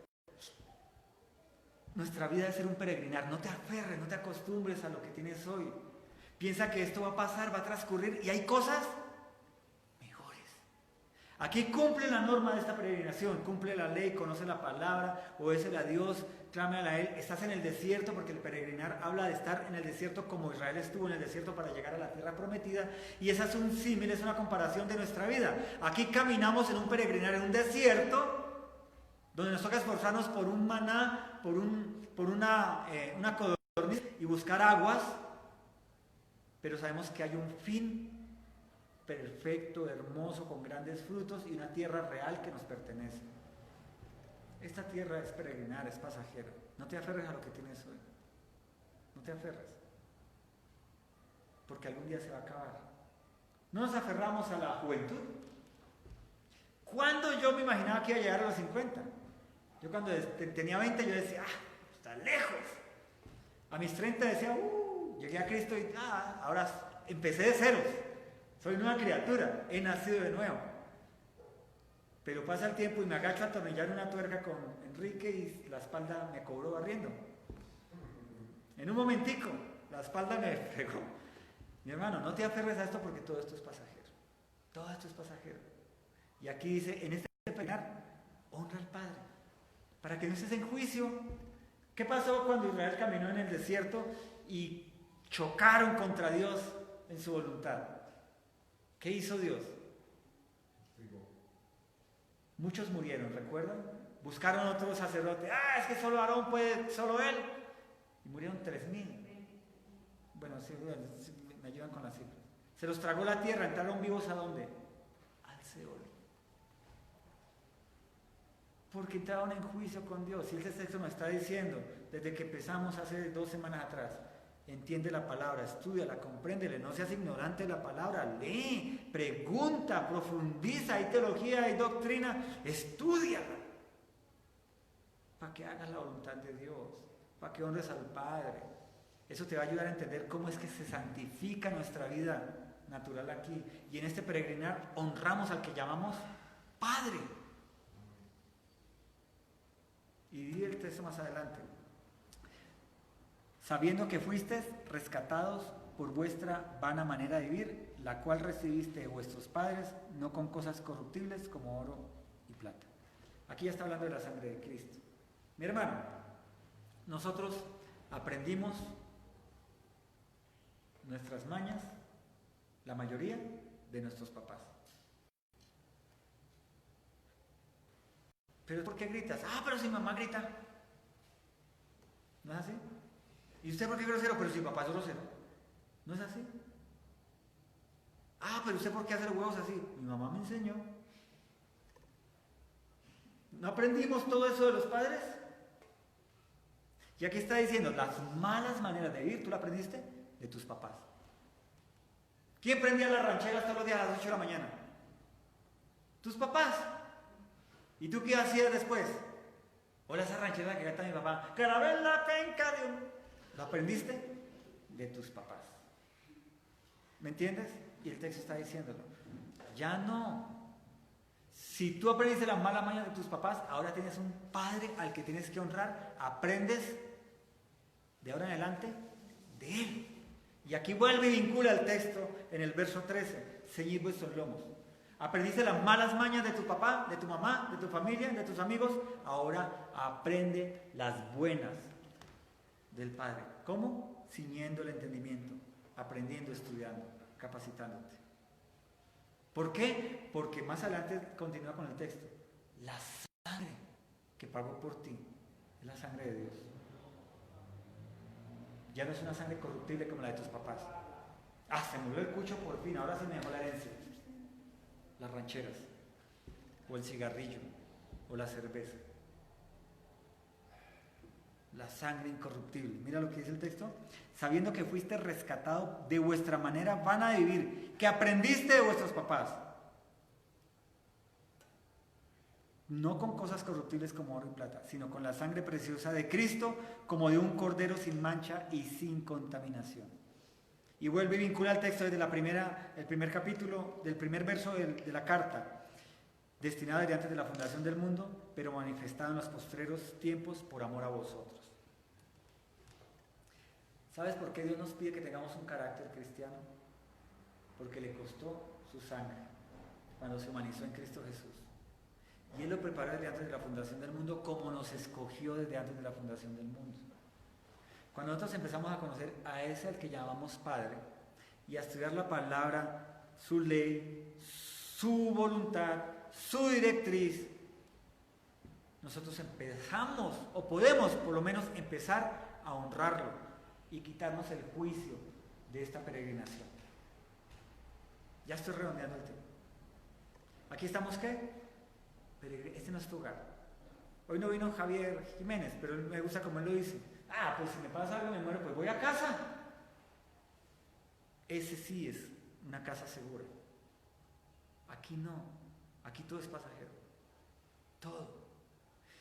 Nuestra vida debe ser un peregrinar. No te aferres, no te acostumbres a lo que tienes hoy. Piensa que esto va a pasar, va a transcurrir y hay cosas mejores. Aquí cumple la norma de esta peregrinación, cumple la ley, conoce la palabra, obedece a Dios, clámala a Él. Estás en el desierto porque el peregrinar habla de estar en el desierto como Israel estuvo en el desierto para llegar a la tierra prometida. Y esa es un símil, es una comparación de nuestra vida. Aquí caminamos en un peregrinar, en un desierto, donde nos toca esforzarnos por un maná, por una codorniz y buscar aguas, pero sabemos que hay un fin perfecto, hermoso, con grandes frutos y una tierra real que nos pertenece. Esta tierra es peregrinar, es pasajera. No te aferres a lo que tienes hoy. No te aferres. Porque algún día se va a acabar. No nos aferramos a la juventud. ¿Cuándo yo me imaginaba que iba a llegar a los 50? Yo cuando tenía 20 yo decía, está lejos. A mis 30 decía, llegué a Cristo y ahora empecé de ceros. Soy nueva criatura, he nacido de nuevo. Pero pasa el tiempo y me agacho a atornillar una tuerca con Enrique y la espalda me cobró barriendo. En un momentico, la espalda me pegó. Mi hermano, no te aferres a esto porque todo esto es pasajero. Todo esto es pasajero. Y aquí dice, en este peregrinar, honra al Padre, para que no estés en juicio. ¿Qué pasó cuando Israel caminó en el desierto y chocaron contra Dios en su voluntad? ¿Qué hizo Dios? Muchos murieron, ¿recuerdan? Buscaron otro sacerdote. Es que solo Aarón puede, solo él. Y murieron 3,000. Bueno, sí, me ayudan con las cifras. Se los tragó la tierra, entraron vivos ¿a dónde? Al Seol. Porque entraron en juicio con Dios. Y este texto nos está diciendo, desde que empezamos hace 2 semanas atrás, entiende la palabra, estúdiala, compréndela, no seas ignorante de la palabra, lee, pregunta, profundiza, hay teología, hay doctrina, estúdiala, para que hagas la voluntad de Dios, para que honres al Padre. Eso te va a ayudar a entender cómo es que se santifica nuestra vida natural aquí. Y en este peregrinar honramos al que llamamos Padre. Y di el texto más adelante. Sabiendo que fuisteis rescatados por vuestra vana manera de vivir, la cual recibiste de vuestros padres, no con cosas corruptibles como oro y plata. Aquí ya está hablando de la sangre de Cristo. Mi hermano, nosotros aprendimos nuestras mañas, la mayoría, de nuestros papás. ¿Pero por qué gritas? Pero si mamá grita. ¿No es así? ¿Y usted por qué es grosero? Pero si papá es grosero. ¿No es así? Pero usted por qué hace los huevos así. Mi mamá me enseñó. ¿No aprendimos todo eso de los padres? Y aquí está diciendo, las malas maneras de vivir, ¿tú la aprendiste? De tus papás. ¿Quién prendía las rancheras todos los días a las 8 de la mañana? Tus papás. ¿Y tú qué hacías después? Hola, esa ranchera que canta mi papá. Carabela, penca de un... ¿Lo aprendiste? De tus papás. ¿Me entiendes? Y el texto está diciéndolo. Ya no. Si tú aprendiste las malas mañas de tus papás, ahora tienes un padre al que tienes que honrar, aprendes de ahora en adelante de él. Y aquí vuelve y vincula el texto en el verso 13, ceñid vuestros lomos. Aprendiste las malas mañas de tu papá, de tu mamá, de tu familia, de tus amigos, ahora aprende las buenas del Padre. ¿Cómo? Ciñendo el entendimiento, aprendiendo, estudiando, capacitándote. ¿Por qué? Porque más adelante continúa con el texto. La sangre que pagó por ti es la sangre de Dios. Ya no es una sangre corruptible como la de tus papás. Ah, se murió el cucho por fin, ahora se me dejó la herencia. Las rancheras, o el cigarrillo, o la cerveza. La sangre incorruptible. Mira lo que dice el texto. Sabiendo que fuiste rescatado de vuestra manera vana de vivir, que aprendiste de vuestros papás. No con cosas corruptibles como oro y plata, sino con la sangre preciosa de Cristo, como de un cordero sin mancha y sin contaminación. Y vuelve y vincula el texto desde el primer capítulo, del primer verso de la carta, destinada desde antes de la fundación del mundo, pero manifestada en los postreros tiempos por amor a vosotros. ¿Sabes por qué Dios nos pide que tengamos un carácter cristiano? Porque le costó su sangre cuando se humanizó en Cristo Jesús. Y Él lo preparó desde antes de la fundación del mundo, como nos escogió desde antes de la fundación del mundo. Cuando nosotros empezamos a conocer a ese al que llamamos Padre y a estudiar la palabra, su ley, su voluntad, su directriz, nosotros empezamos, o podemos por lo menos empezar a honrarlo y quitarnos el juicio de esta peregrinación. Ya estoy redondeando el tema. Aquí estamos, ¿qué? Este no es tu hogar. Hoy no vino Javier Jiménez, pero me gusta como él lo dice. Ah, pues si me pasa algo, me muero, pues voy a casa. Ese sí es una casa segura. Aquí no. Aquí todo es pasajero. Todo.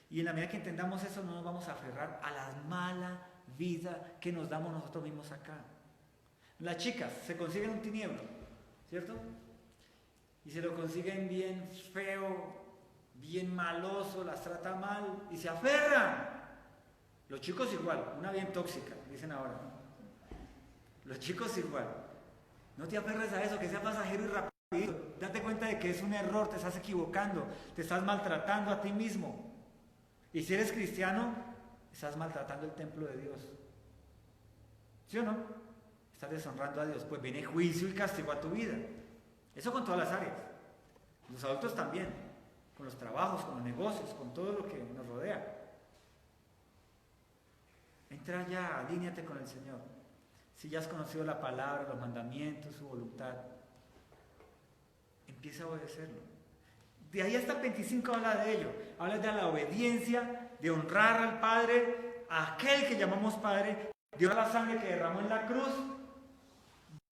Y en la medida que entendamos eso, no nos vamos a aferrar a la mala vida que nos damos nosotros mismos acá. Las chicas se consiguen un tinieblo, ¿cierto? Y se lo consiguen bien feo, bien maloso, las trata mal y se aferran. Los chicos igual, una bien tóxica, dicen ahora. Los chicos igual. No te aferres a eso, que sea pasajero y rápido. Date cuenta de que es un error, te estás equivocando, te estás maltratando a ti mismo. Y si eres cristiano, estás maltratando el templo de Dios. ¿Sí o no? Estás deshonrando a Dios. Pues viene juicio y castigo a tu vida. Eso con todas las áreas. Los adultos también. Con los trabajos, con los negocios, con todo lo que nos rodea. Entra ya, alíñate con el Señor. Si ya has conocido la palabra, los mandamientos, su voluntad, empieza a obedecerlo. De ahí hasta el 25 habla de ello. Habla de la obediencia, de honrar al Padre, a aquel que llamamos Padre, de honrar la sangre que derramó en la cruz,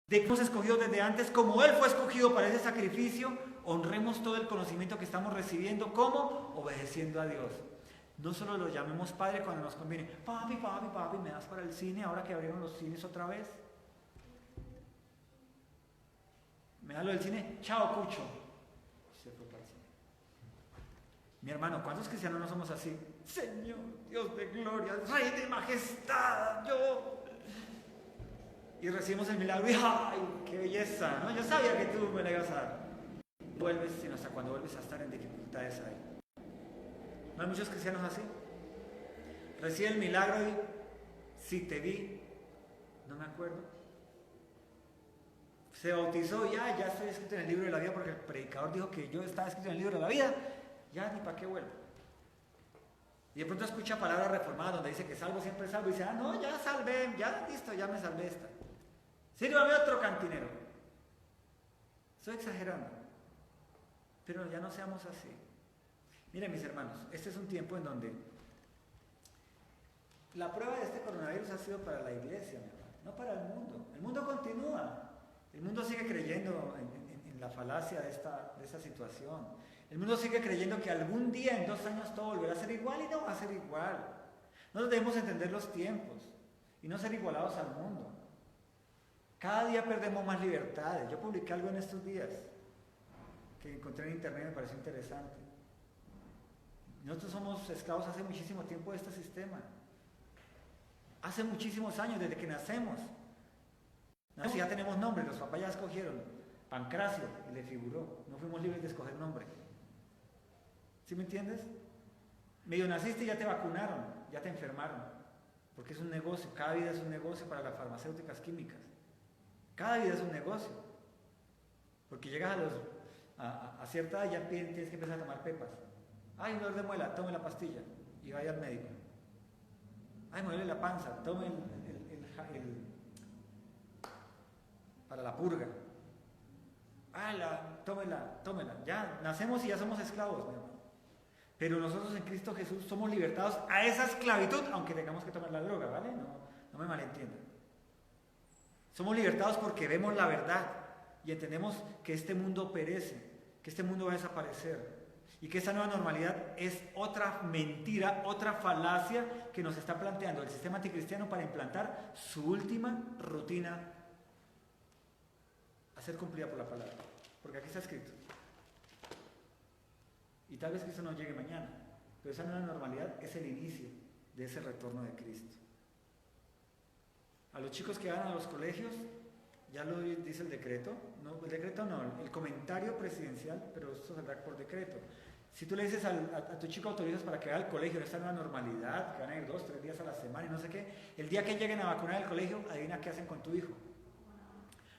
de que hemos escogido desde antes, como Él fue escogido para ese sacrificio, honremos todo el conocimiento que estamos recibiendo. ¿Cómo? Obedeciendo a Dios. No solo lo llamemos Padre cuando nos conviene. Papi, papi, papi, ¿me das para el cine ahora que abrieron los cines otra vez? ¿Me das lo del cine? Chao, Cucho. Se fue para el cine. Mi hermano, ¿cuántos cristianos no somos así? Señor, Dios de gloria, Rey de majestad, yo... Y recibimos el milagro y ¡ay, qué belleza! ¿No? Yo sabía que tú me la ibas a dar. Vuelves, sino hasta cuando vuelves a estar en dificultades ahí. ¿No hay muchos cristianos así? Recibe el milagro y si te vi, no me acuerdo. Se bautizó, ya estoy escrito en el libro de la vida porque el predicador dijo que yo estaba escrito en el libro de la vida, ya ni para qué vuelvo. Y de pronto escucha palabras reformadas donde dice que salvo siempre salvo y dice, no, ya salvé, ya listo, ya me salvé esta. Sírvame otro cantinero. Estoy exagerando, pero ya no seamos así. Miren mis hermanos, este es un tiempo en donde la prueba de este coronavirus ha sido para la iglesia, mi hermano, no para el mundo. El mundo continúa, el mundo sigue creyendo en la falacia de esta situación. El mundo sigue creyendo que algún día, en 2 años, todo volverá a ser igual y no va a ser igual. Nosotros debemos entender los tiempos y no ser igualados al mundo. Cada día perdemos más libertades. Yo publiqué algo en estos días que encontré en internet, me pareció interesante. Nosotros somos esclavos hace muchísimo tiempo de este sistema. Hace muchísimos años, desde que nacemos. Si ya tenemos nombre, los papás ya escogieron. Pancracio, y le figuró. No fuimos libres de escoger nombre. ¿Sí me entiendes? Medio naciste y ya te vacunaron, ya te enfermaron. Porque es un negocio, cada vida es un negocio para las farmacéuticas químicas. Cada vida es un negocio. Porque llegas a cierta edad y ya tienes que empezar a tomar pepas. Ay, dolor de muela, tome la pastilla y vaya al médico. Ay, me duele la panza, tome para la purga. Ay, tómela. Ya nacemos y ya somos esclavos, mi hermano. Pero nosotros en Cristo Jesús somos libertados a esa esclavitud, aunque tengamos que tomar la droga, ¿vale? No me malentiendan. Somos libertados porque vemos la verdad y entendemos que este mundo perece, que este mundo va a desaparecer y que esa nueva normalidad es otra mentira, otra falacia que nos está planteando el sistema anticristiano para implantar su última rutina a ser cumplida por la palabra. Porque aquí está escrito. Y tal vez Cristo no llegue mañana, pero esa nueva normalidad es el inicio de ese retorno de Cristo. A los chicos que van a los colegios, ya lo dice el decreto, no, el decreto no, el comentario presidencial, pero esto saldrá por decreto. Si tú le dices a tu chico autorizas para que vaya al colegio en esta nueva normalidad, que van a ir 2, 3 días a la semana y no sé qué, el día que lleguen a vacunar al colegio, adivina qué hacen con tu hijo.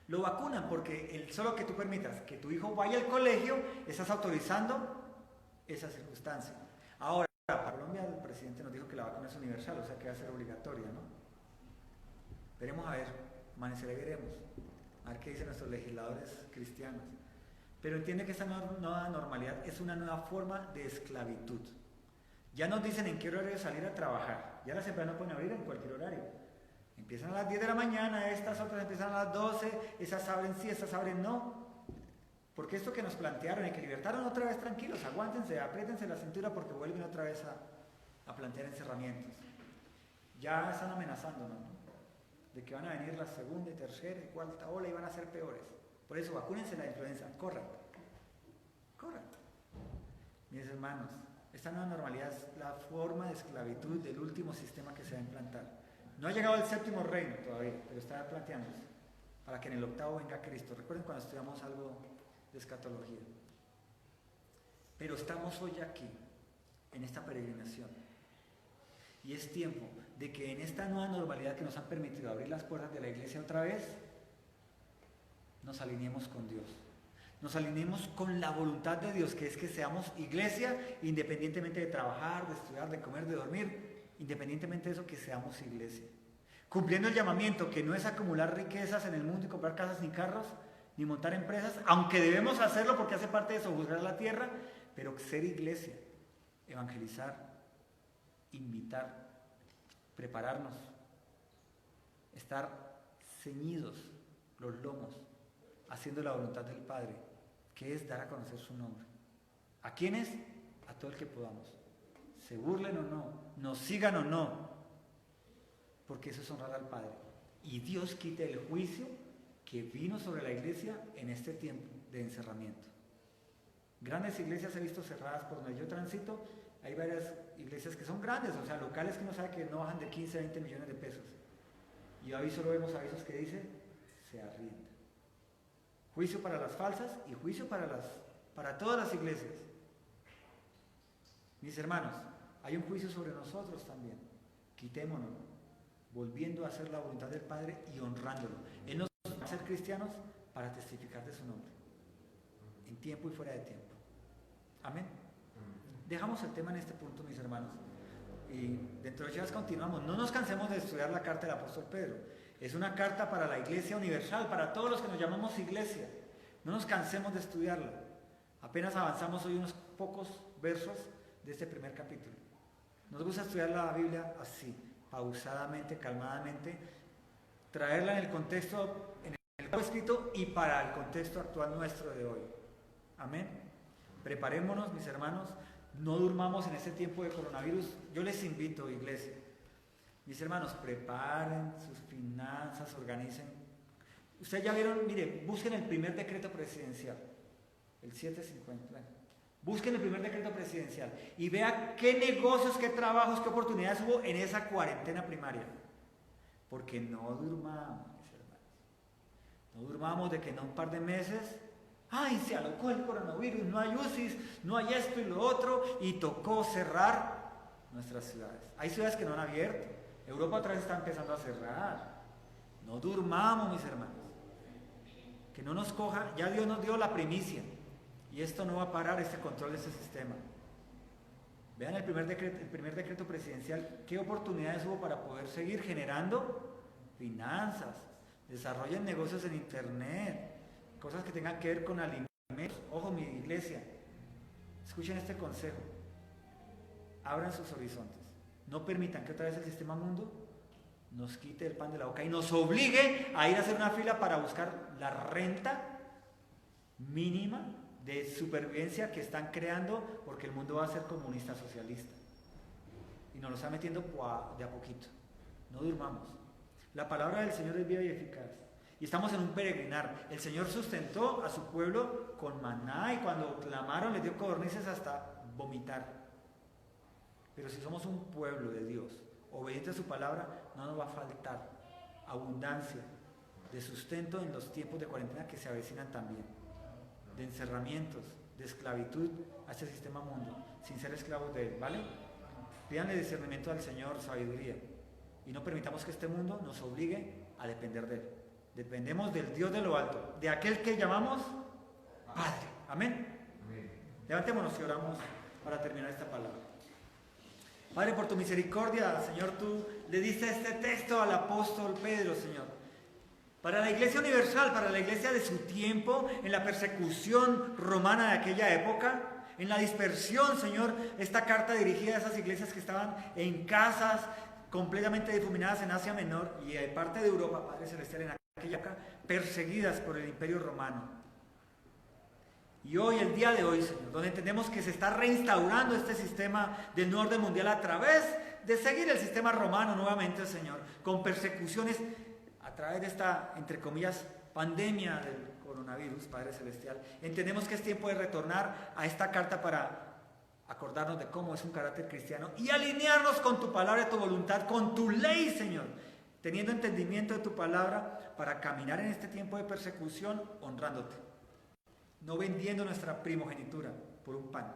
Lo vacunan porque el solo que tú permitas que tu hijo vaya al colegio, estás autorizando esa circunstancia. Ahora, para Colombia el presidente nos dijo que la vacuna es universal, o sea que va a ser obligatoria, ¿no? Veremos a ver, amanecerá y veremos, a ver qué dicen nuestros legisladores cristianos. Pero entiende que esta nueva normalidad es una nueva forma de esclavitud. Ya nos dicen en qué horario salir a trabajar, ya las empresas no pueden abrir en cualquier horario. Empiezan a las 10 de la mañana, estas otras empiezan a las 12, esas abren sí, esas abren no. Porque esto que nos plantearon y que libertaron otra vez, tranquilos, aguántense, apriétense la cintura porque vuelven otra vez a plantear encerramientos. Ya están amenazándonos, ¿no? De que van a venir la segunda y tercera y cuarta ola y van a ser peores. Por eso vacúnense la influenza, corran. Mis hermanos, esta nueva normalidad es la forma de esclavitud del último sistema que se va a implantar. No ha llegado el séptimo reino todavía, pero está planteándose para que en el octavo venga Cristo. Recuerden cuando estudiamos algo de escatología. Pero estamos hoy aquí, en esta peregrinación. Y es tiempo de que en esta nueva normalidad que nos han permitido abrir las puertas de la iglesia otra vez, nos alineemos con Dios. Nos alineemos con la voluntad de Dios, que es que seamos iglesia, independientemente de trabajar, de estudiar, de comer, de dormir, independientemente de eso, que seamos iglesia. Cumpliendo el llamamiento, que no es acumular riquezas en el mundo y comprar casas ni carros, ni montar empresas, aunque debemos hacerlo porque hace parte de sojuzgar la tierra, pero ser iglesia, evangelizar, invitar, prepararnos, estar ceñidos los lomos, haciendo la voluntad del Padre, que es dar a conocer su nombre. ¿A quiénes? A todo el que podamos. Se burlen o no, nos sigan o no, porque eso es honrar al Padre. Y Dios quite el juicio que vino sobre la iglesia en este tiempo de encerramiento. Grandes iglesias he visto cerradas por donde yo transito. Hay varias iglesias que son grandes, o sea, locales que uno sabe que no bajan de 15 a 20 millones de pesos. Y hoy solo vemos avisos que dicen, se arrienda. Juicio para las falsas y juicio para todas las iglesias. Mis hermanos, hay un juicio sobre nosotros también. Quitémonos, volviendo a hacer la voluntad del Padre y honrándolo. Él nos va a hacer cristianos para testificar de su nombre, en tiempo y fuera de tiempo. Amén. Dejamos el tema en este punto, mis hermanos, y dentro de días continuamos. No nos cansemos de estudiar la carta del apóstol Pedro. Es una carta para la iglesia universal, para todos los que nos llamamos iglesia. No nos cansemos de estudiarla. Apenas avanzamos hoy unos pocos versos de este primer capítulo. Nos gusta estudiar la Biblia así, pausadamente, calmadamente, traerla en el contexto en el que está escrito y para el contexto actual nuestro de hoy. Amén. Preparémonos, mis hermanos. No durmamos en este tiempo de coronavirus. Yo les invito, iglesia, mis hermanos, preparen sus finanzas, organicen. Ustedes ya vieron, mire, busquen el primer decreto presidencial, el 750. Bueno, busquen el primer decreto presidencial y vea qué negocios, qué trabajos, qué oportunidades hubo en esa cuarentena primaria. Porque no durmamos, mis hermanos. No durmamos de que en un par de meses, ay, se alocó el coronavirus, no hay UCIs, no hay esto y lo otro, y tocó cerrar nuestras ciudades. Hay ciudades que no han abierto. Europa otra vez está empezando a cerrar. No durmamos, mis hermanos. Que no nos coja, ya Dios nos dio la primicia. Y esto no va a parar, este control de este sistema. Vean el primer decreto presidencial, qué oportunidades hubo para poder seguir generando finanzas, desarrollen negocios en internet, cosas que tengan que ver con alimentos. Ojo, mi iglesia, escuchen este consejo, abran sus horizontes, no permitan que otra vez el sistema mundo nos quite el pan de la boca y nos obligue a ir a hacer una fila para buscar la renta mínima de supervivencia que están creando, porque el mundo va a ser comunista, socialista, y nos lo está metiendo de a poquito. No durmamos. La palabra del Señor es viva y eficaz, y estamos en un peregrinar. El Señor sustentó a su pueblo con maná, y cuando clamaron les dio codornices hasta vomitar. Pero si somos un pueblo de Dios, obediente a su palabra, no nos va a faltar abundancia de sustento en los tiempos de cuarentena que se avecinan también, de encerramientos, de esclavitud a este sistema mundo, sin ser esclavos de él, ¿vale? Pídanle discernimiento al Señor, sabiduría, y no permitamos que este mundo nos obligue a depender de él. Dependemos del Dios de lo alto, de aquel que llamamos Padre. Amén. Levantémonos y oramos para terminar esta palabra. Padre, por tu misericordia, Señor, tú le diste este texto al apóstol Pedro, Señor, para la iglesia universal, para la iglesia de su tiempo, en la persecución romana de aquella época, en la dispersión, Señor, esta carta dirigida a esas iglesias que estaban en casas completamente difuminadas en Asia Menor y en parte de Europa, Padre Celestial, en aquella época, perseguidas por el Imperio Romano. Y hoy, el día de hoy, Señor, donde entendemos que se está reinstaurando este sistema del nuevo orden mundial a través de seguir el sistema romano nuevamente, Señor, con persecuciones a través de esta, entre comillas, pandemia del coronavirus, Padre Celestial, entendemos que es tiempo de retornar a esta carta para acordarnos de cómo es un carácter cristiano y alinearnos con tu palabra y tu voluntad, con tu ley, Señor, teniendo entendimiento de tu palabra para caminar en este tiempo de persecución honrándote, no vendiendo nuestra primogenitura por un pan,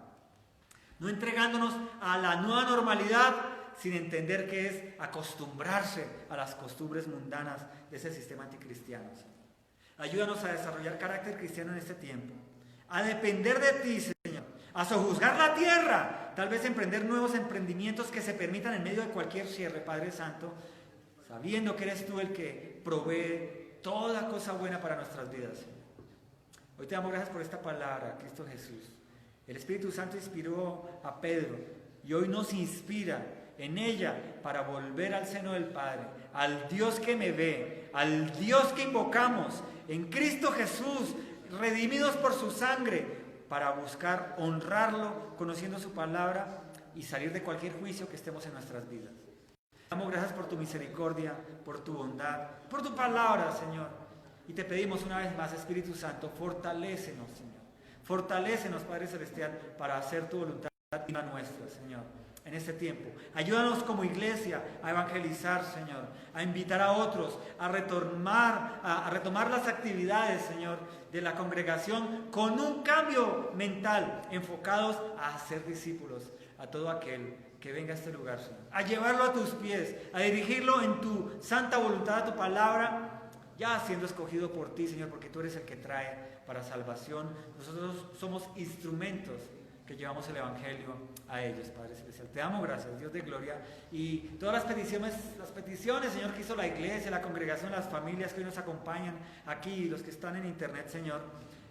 no entregándonos a la nueva normalidad sin entender que es acostumbrarse a las costumbres mundanas de ese sistema anticristiano. Ayúdanos a desarrollar carácter cristiano en este tiempo, a depender de ti, Señor, a sojuzgar la tierra, tal vez emprender nuevos emprendimientos que se permitan en medio de cualquier cierre, Padre Santo, sabiendo que eres tú el que provee toda cosa buena para nuestras vidas, Señor. Hoy te damos gracias por esta palabra, Cristo Jesús. El Espíritu Santo inspiró a Pedro y hoy nos inspira en ella para volver al seno del Padre, al Dios que me ve, al Dios que invocamos en Cristo Jesús, redimidos por su sangre, para buscar honrarlo, conociendo su palabra y salir de cualquier juicio que estemos en nuestras vidas. Te damos gracias por tu misericordia, por tu bondad, por tu palabra, Señor. Y te pedimos una vez más, Espíritu Santo, fortalécenos, Señor. Fortalécenos, Padre Celestial, para hacer tu voluntad nuestra, Señor, en este tiempo. Ayúdanos como iglesia a evangelizar, Señor, a invitar a otros, a retomar las actividades, Señor, de la congregación con un cambio mental, enfocados a ser discípulos a todo aquel que venga a este lugar, Señor, a llevarlo a tus pies, a dirigirlo en tu santa voluntad, a tu palabra, ya siendo escogido por ti, Señor, porque tú eres el que trae para salvación. Nosotros somos instrumentos que llevamos el Evangelio a ellos, Padre Celestial. Te damos gracias, Dios de gloria. Y todas las peticiones, Señor, que hizo la iglesia, la congregación, las familias que hoy nos acompañan aquí, los que están en internet, Señor,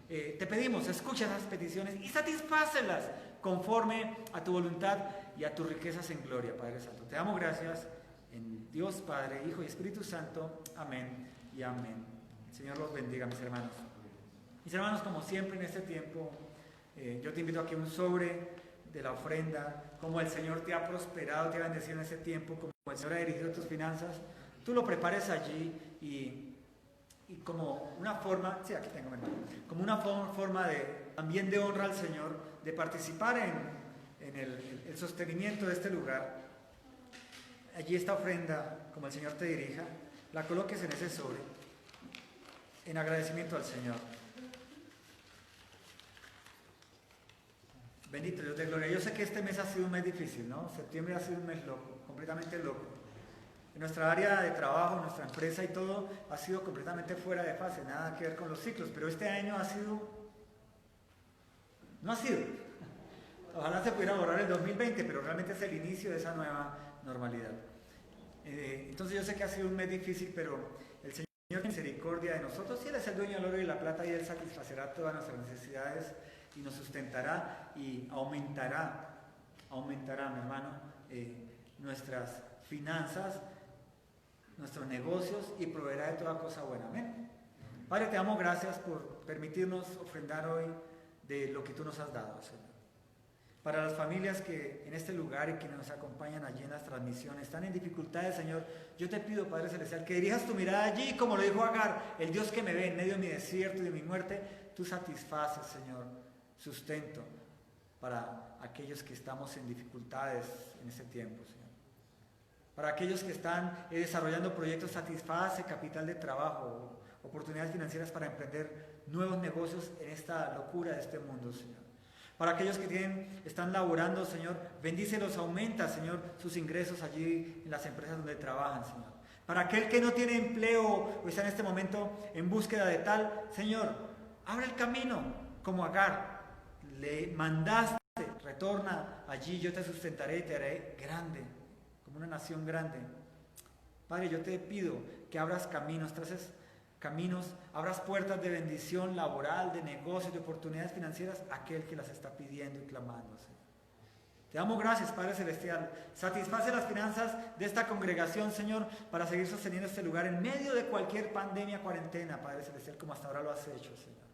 te pedimos, escucha esas peticiones y satisfácelas conforme a tu voluntad y a tus riquezas en gloria, Padre Santo. Te damos gracias en Dios, Padre, Hijo y Espíritu Santo. Amén y amén. El Señor los bendiga, mis hermanos. Mis hermanos, como siempre en este tiempo, yo te invito aquí a un sobre de la ofrenda. Como el Señor te ha prosperado, te ha bendecido en este tiempo, como el Señor ha dirigido tus finanzas, tú lo prepares allí y como una forma, sí, aquí tengo, como una forma de también de honra al Señor, de participar en el sostenimiento de este lugar. Allí esta ofrenda, como el Señor te dirija, la coloques en ese sobre, en agradecimiento al Señor. Bendito Dios de gloria. Yo sé que este mes ha sido un mes difícil, ¿no? Septiembre ha sido un mes loco, completamente loco. En nuestra área de trabajo, nuestra empresa y todo ha sido completamente fuera de fase, nada que ver con los ciclos, pero este año ha sido, no ha sido. Ojalá se pudiera borrar el 2020, pero realmente es el inicio de esa nueva normalidad. Entonces yo sé que ha sido un mes difícil, pero el Señor tiene misericordia de nosotros, y Él es el dueño del oro y la plata, y Él satisfacerá todas nuestras necesidades y nos sustentará y aumentará, mi hermano, nuestras finanzas, nuestros negocios, y proveerá de toda cosa buena. Amén. Padre, te damos gracias por permitirnos ofrendar hoy de lo que tú nos has dado, Señor. Para las familias que en este lugar y quienes nos acompañan allí en las transmisiones están en dificultades, Señor, yo te pido, Padre Celestial, que dirijas tu mirada allí, como lo dijo Agar, el Dios que me ve en medio de mi desierto y de mi muerte. Tú satisfaces, Señor, sustento para aquellos que estamos en dificultades en este tiempo, Señor. Para aquellos que están desarrollando proyectos, satisface capital de trabajo, oportunidades financieras para emprender nuevos negocios en esta locura de este mundo, Señor. Para aquellos que están laborando, Señor, bendícelos, aumenta, Señor, sus ingresos allí en las empresas donde trabajan, Señor. Para aquel que no tiene empleo o está en este momento en búsqueda de tal, Señor, abre el camino, como Agar, le mandaste, retorna allí, yo te sustentaré y te haré grande, como una nación grande. Padre, yo te pido que abras caminos, traces caminos, abras puertas de bendición laboral, de negocios, de oportunidades financieras a aquel que las está pidiendo y clamando, Señor. Te damos gracias, Padre Celestial. Satisface las finanzas de esta congregación, Señor, para seguir sosteniendo este lugar en medio de cualquier pandemia, cuarentena, Padre Celestial, como hasta ahora lo has hecho, Señor.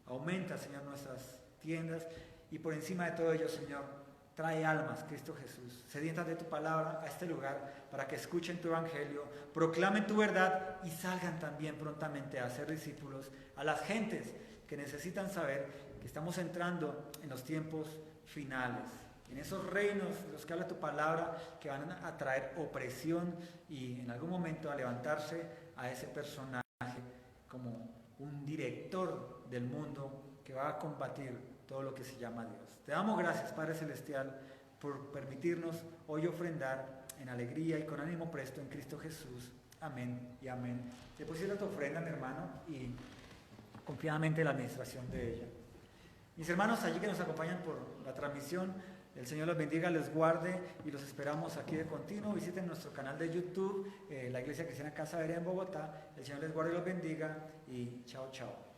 Aumenta, Señor, nuestras tiendas, y por encima de todo ello, Señor, trae almas, Cristo Jesús, sedientas de tu palabra, a este lugar, para que escuchen tu evangelio, proclamen tu verdad y salgan también prontamente a ser discípulos a las gentes que necesitan saber que estamos entrando en los tiempos finales, en esos reinos de los que habla tu palabra, que van a traer opresión y en algún momento a levantarse a ese personaje como un director del mundo que va a combatir todo lo que se llama Dios. Te damos gracias, Padre Celestial, por permitirnos hoy ofrendar en alegría y con ánimo presto en Cristo Jesús. Amén y amén. Deposita tu ofrenda, mi hermano, y confiadamente la administración de ella. Mis hermanos allí que nos acompañan por la transmisión, el Señor los bendiga, les guarde, y los esperamos aquí de continuo. Visiten nuestro canal de YouTube, la Iglesia Cristiana Casa Berea en Bogotá. El Señor les guarde y los bendiga, y chao, chao.